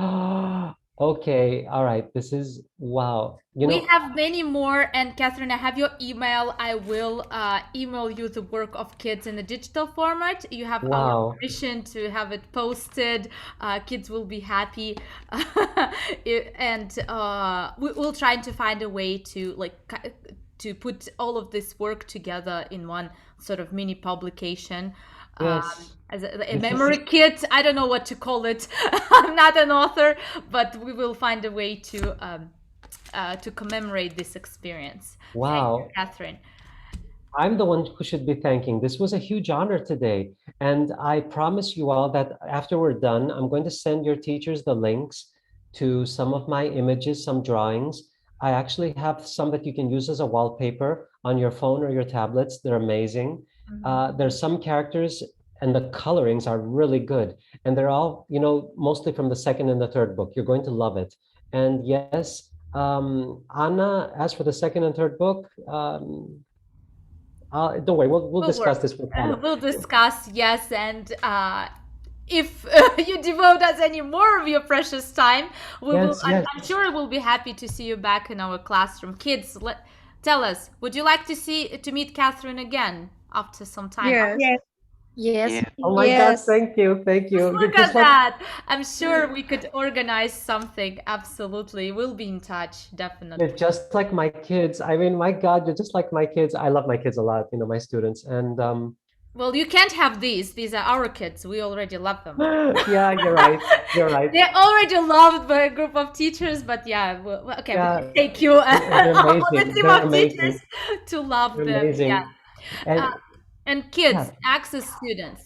Okay. All right. This is wow. We have many more, and Catherine, I have your email. I will email you the work of kids in the digital format. You have our Wow. permission to have it posted. Kids will be happy, and we'll try to find a way to to put all of this work together in one sort of mini publication. Yes. As a This memory is kit, I don't know what to call it. I'm not an author, but we will find a way to to commemorate this experience. Thank you, Wow. Catherine. I'm the one who should be thanking. This was a huge honor today. And I promise you all that after we're done, I'm going to send your teachers the links to some of my images, some drawings. I actually have some that you can use as a wallpaper on your phone or your tablets. They're amazing. There's some characters and the colorings are really good. And they're all, mostly from the second and the third book. You're going to love it. And yes, Anna, as for the second and third book, don't worry, we'll discuss this with Anna. We'll discuss, yes, and if you devote us any more of your precious time, Yes, yes. I'm sure we'll be happy to see you back in our classroom. Kids, tell us, would you like to meet Catherine again after some time? Yes. Yes. Yeah. Oh my God, thank you, thank you. Look Just at like- that. I'm sure we could organize something. Absolutely. We'll be in touch, definitely. You're just like my kids. I mean, my God, you're just like my kids. I love my kids a lot, my students. And Well, you can't have these. These are our kids. We already love them. yeah, you're right. You're right. They're already loved by a group of teachers, but yeah, okay, Yeah. we'll take you They're on amazing. the team They're of amazing. teachers to love They're them. amazing. Yeah. And And kids, Yeah. access students,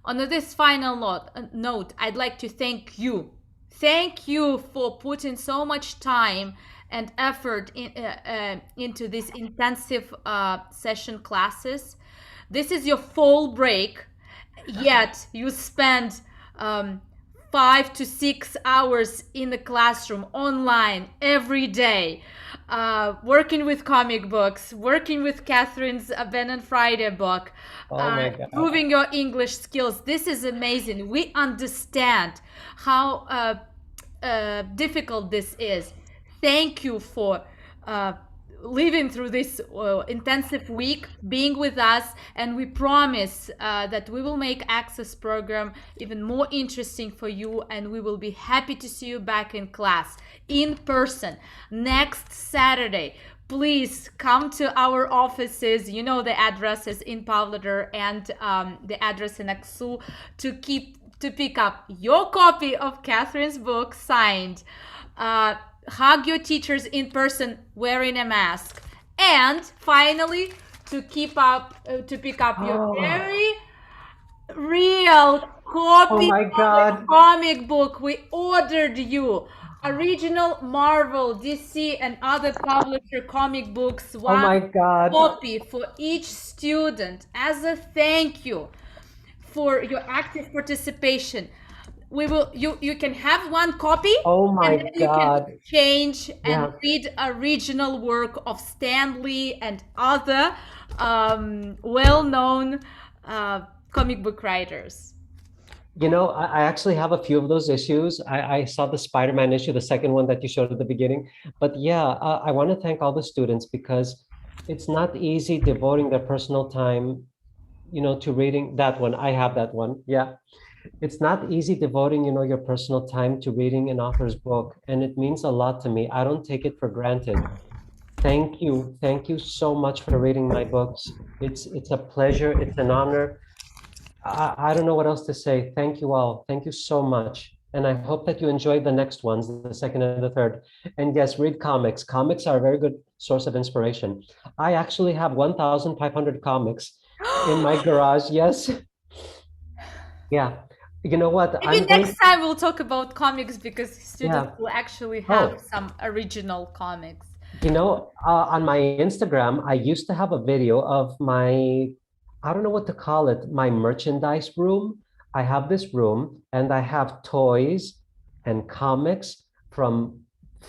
on this final note, I'd like to thank you. Thank you for putting so much time and effort into these intensive session classes. This is your fall break, yet you spend 5 to 6 hours in the classroom online every day, working with comic books, working with Catherine's Ben and Friday book, Oh my God. improving your English skills. This is amazing. We understand how difficult this is. Thank you for living through this intensive week, being with us, and we promise that we will make Access program even more interesting for you, and we will be happy to see you back in class in person next Saturday. Please come to our offices. You know the address is in Pavlodar and the address in Aksu to pick up your copy of Catherine's book signed. Hug your teachers in person wearing a mask, and finally to pick up your very real copy Oh my of God. the comic book we ordered you. Original Marvel, DC, and other publisher comic books. Oh my God. Copy for each student as a thank you for your active participation. You can have one copy. Oh my and then you God. can change and Yeah. read original work of Stan Lee and other well-known comic book writers. I actually have a few of those issues. I saw the Spider-Man issue, the second one that you showed at the beginning. But yeah, I want to thank all the students because it's not easy devoting their personal time, to reading that one. I have that one. Yeah. It's not easy devoting, your personal time to reading an author's book. And it means a lot to me. I don't take it for granted. Thank you. Thank you so much for reading my books. It's a pleasure. It's an honor. I don't know what else to say. Thank you all. Thank you so much. And I hope that you enjoy the next ones, the second and the third. And yes, read comics. Comics are a very good source of inspiration. I actually have 1,500 comics in my garage. Yes. Yeah. You know what? Maybe next time we'll talk about comics because students Yeah. will actually have Oh. some original comics. On my Instagram, I used to have a video of my, I don't know what to call it, my merchandise room. I have this room and I have toys and comics from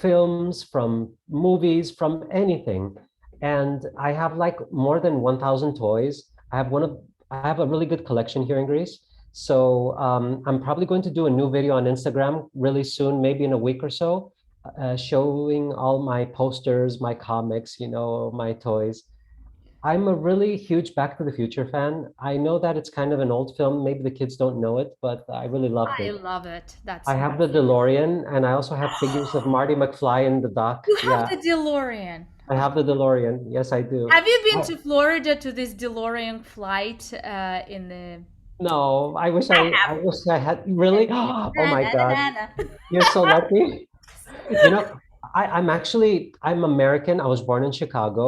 films, from movies, from anything. And I have like more than 1,000 toys. I have a really good collection here in Greece. So I'm probably going to do a new video on Instagram really soon, maybe in a week or so, showing all my posters, my comics, my toys. I'm a really huge Back to the Future fan. I know that it's kind of an old film. Maybe the kids don't know it, but I really loved I it. love it. That's I have the DeLorean, and I also have figures of Marty McFly in the dock. You have Yeah, the DeLorean. I have the DeLorean. Yes, I do. Have you been I- to Florida to this DeLorean flight in the No, I wish I had really. Oh my God. You're so lucky. I'm American. I was born in Chicago.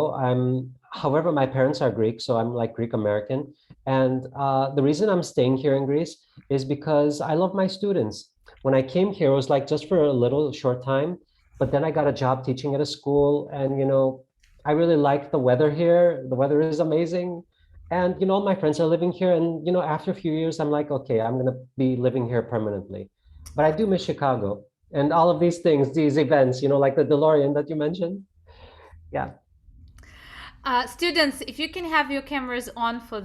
However, my parents are Greek, so I'm like Greek American. And the reason I'm staying here in Greece is because I love my students. When I came here, it was like just for a little short time, but then I got a job teaching at a school, and I really like the weather here. The weather is amazing. And all my friends are living here, and after a few years, I'm like, okay, I'm gonna be living here permanently. But I do miss Chicago and all of these things, these events, like the DeLorean that you mentioned. Yeah. Students, if you can have your cameras on for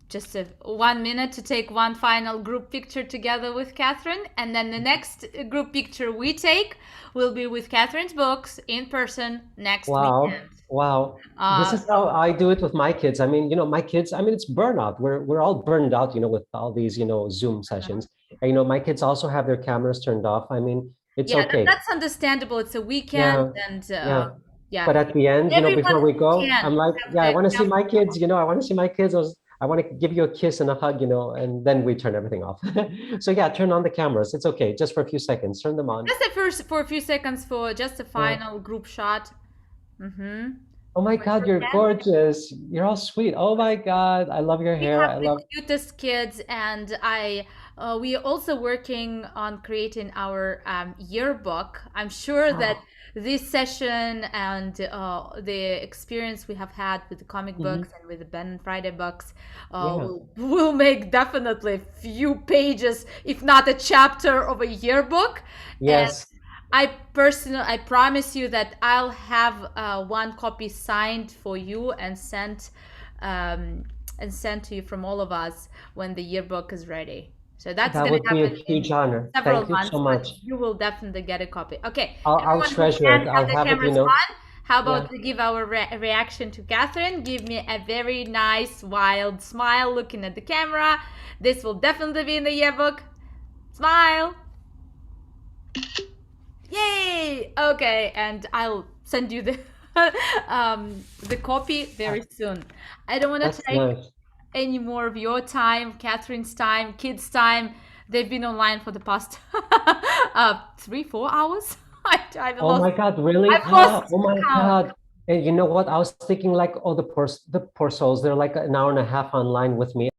just 1 minute to take one final group picture together with Catherine, and then the next group picture we take will be with Catherine's books in person next weekend. Wow. This is how I do it with my kids. I mean, my kids, it's burnout. We're all burned out, with all these, Zoom sessions. And, my kids also have their cameras turned off. I mean, it's okay. That's understandable. It's a weekend, and yeah. But at the end, before we go, I'm like, I want to see my kids, I want to see my kids. I want to give you a kiss and a hug, and then we turn everything off. So yeah, turn on the cameras. It's okay. Just for a few seconds, turn them on. Just for a few seconds for just a final group shot. Oh my God, you're gorgeous. You're all sweet. Oh my God, I love your hair. I love the cutest kids, and we are also working on creating our yearbook. I'm sure that this session and the experience we have had with the comic books and with the Ben and Friday books will make definitely a few pages, if not a chapter of a yearbook. Yes. And I promise you that I'll have one copy signed for you and sent to you from all of us when the yearbook is ready. So that would be a huge honor. Thank you so much. You will definitely get a copy. Okay. I'll treasure it. I'll have it, How about we give our reaction to Catherine? Give me a very nice, wild smile looking at the camera. This will definitely be in the yearbook. Smile. Yay! Okay, and I'll send you the copy very soon. I don't want to take any more of your time, Catherine's time, kids' time. They've been online for the past 3-4 hours. Oh my God, really? Oh my God. And you know what? I was thinking like, oh, the poor souls, they're like an hour and a half online with me.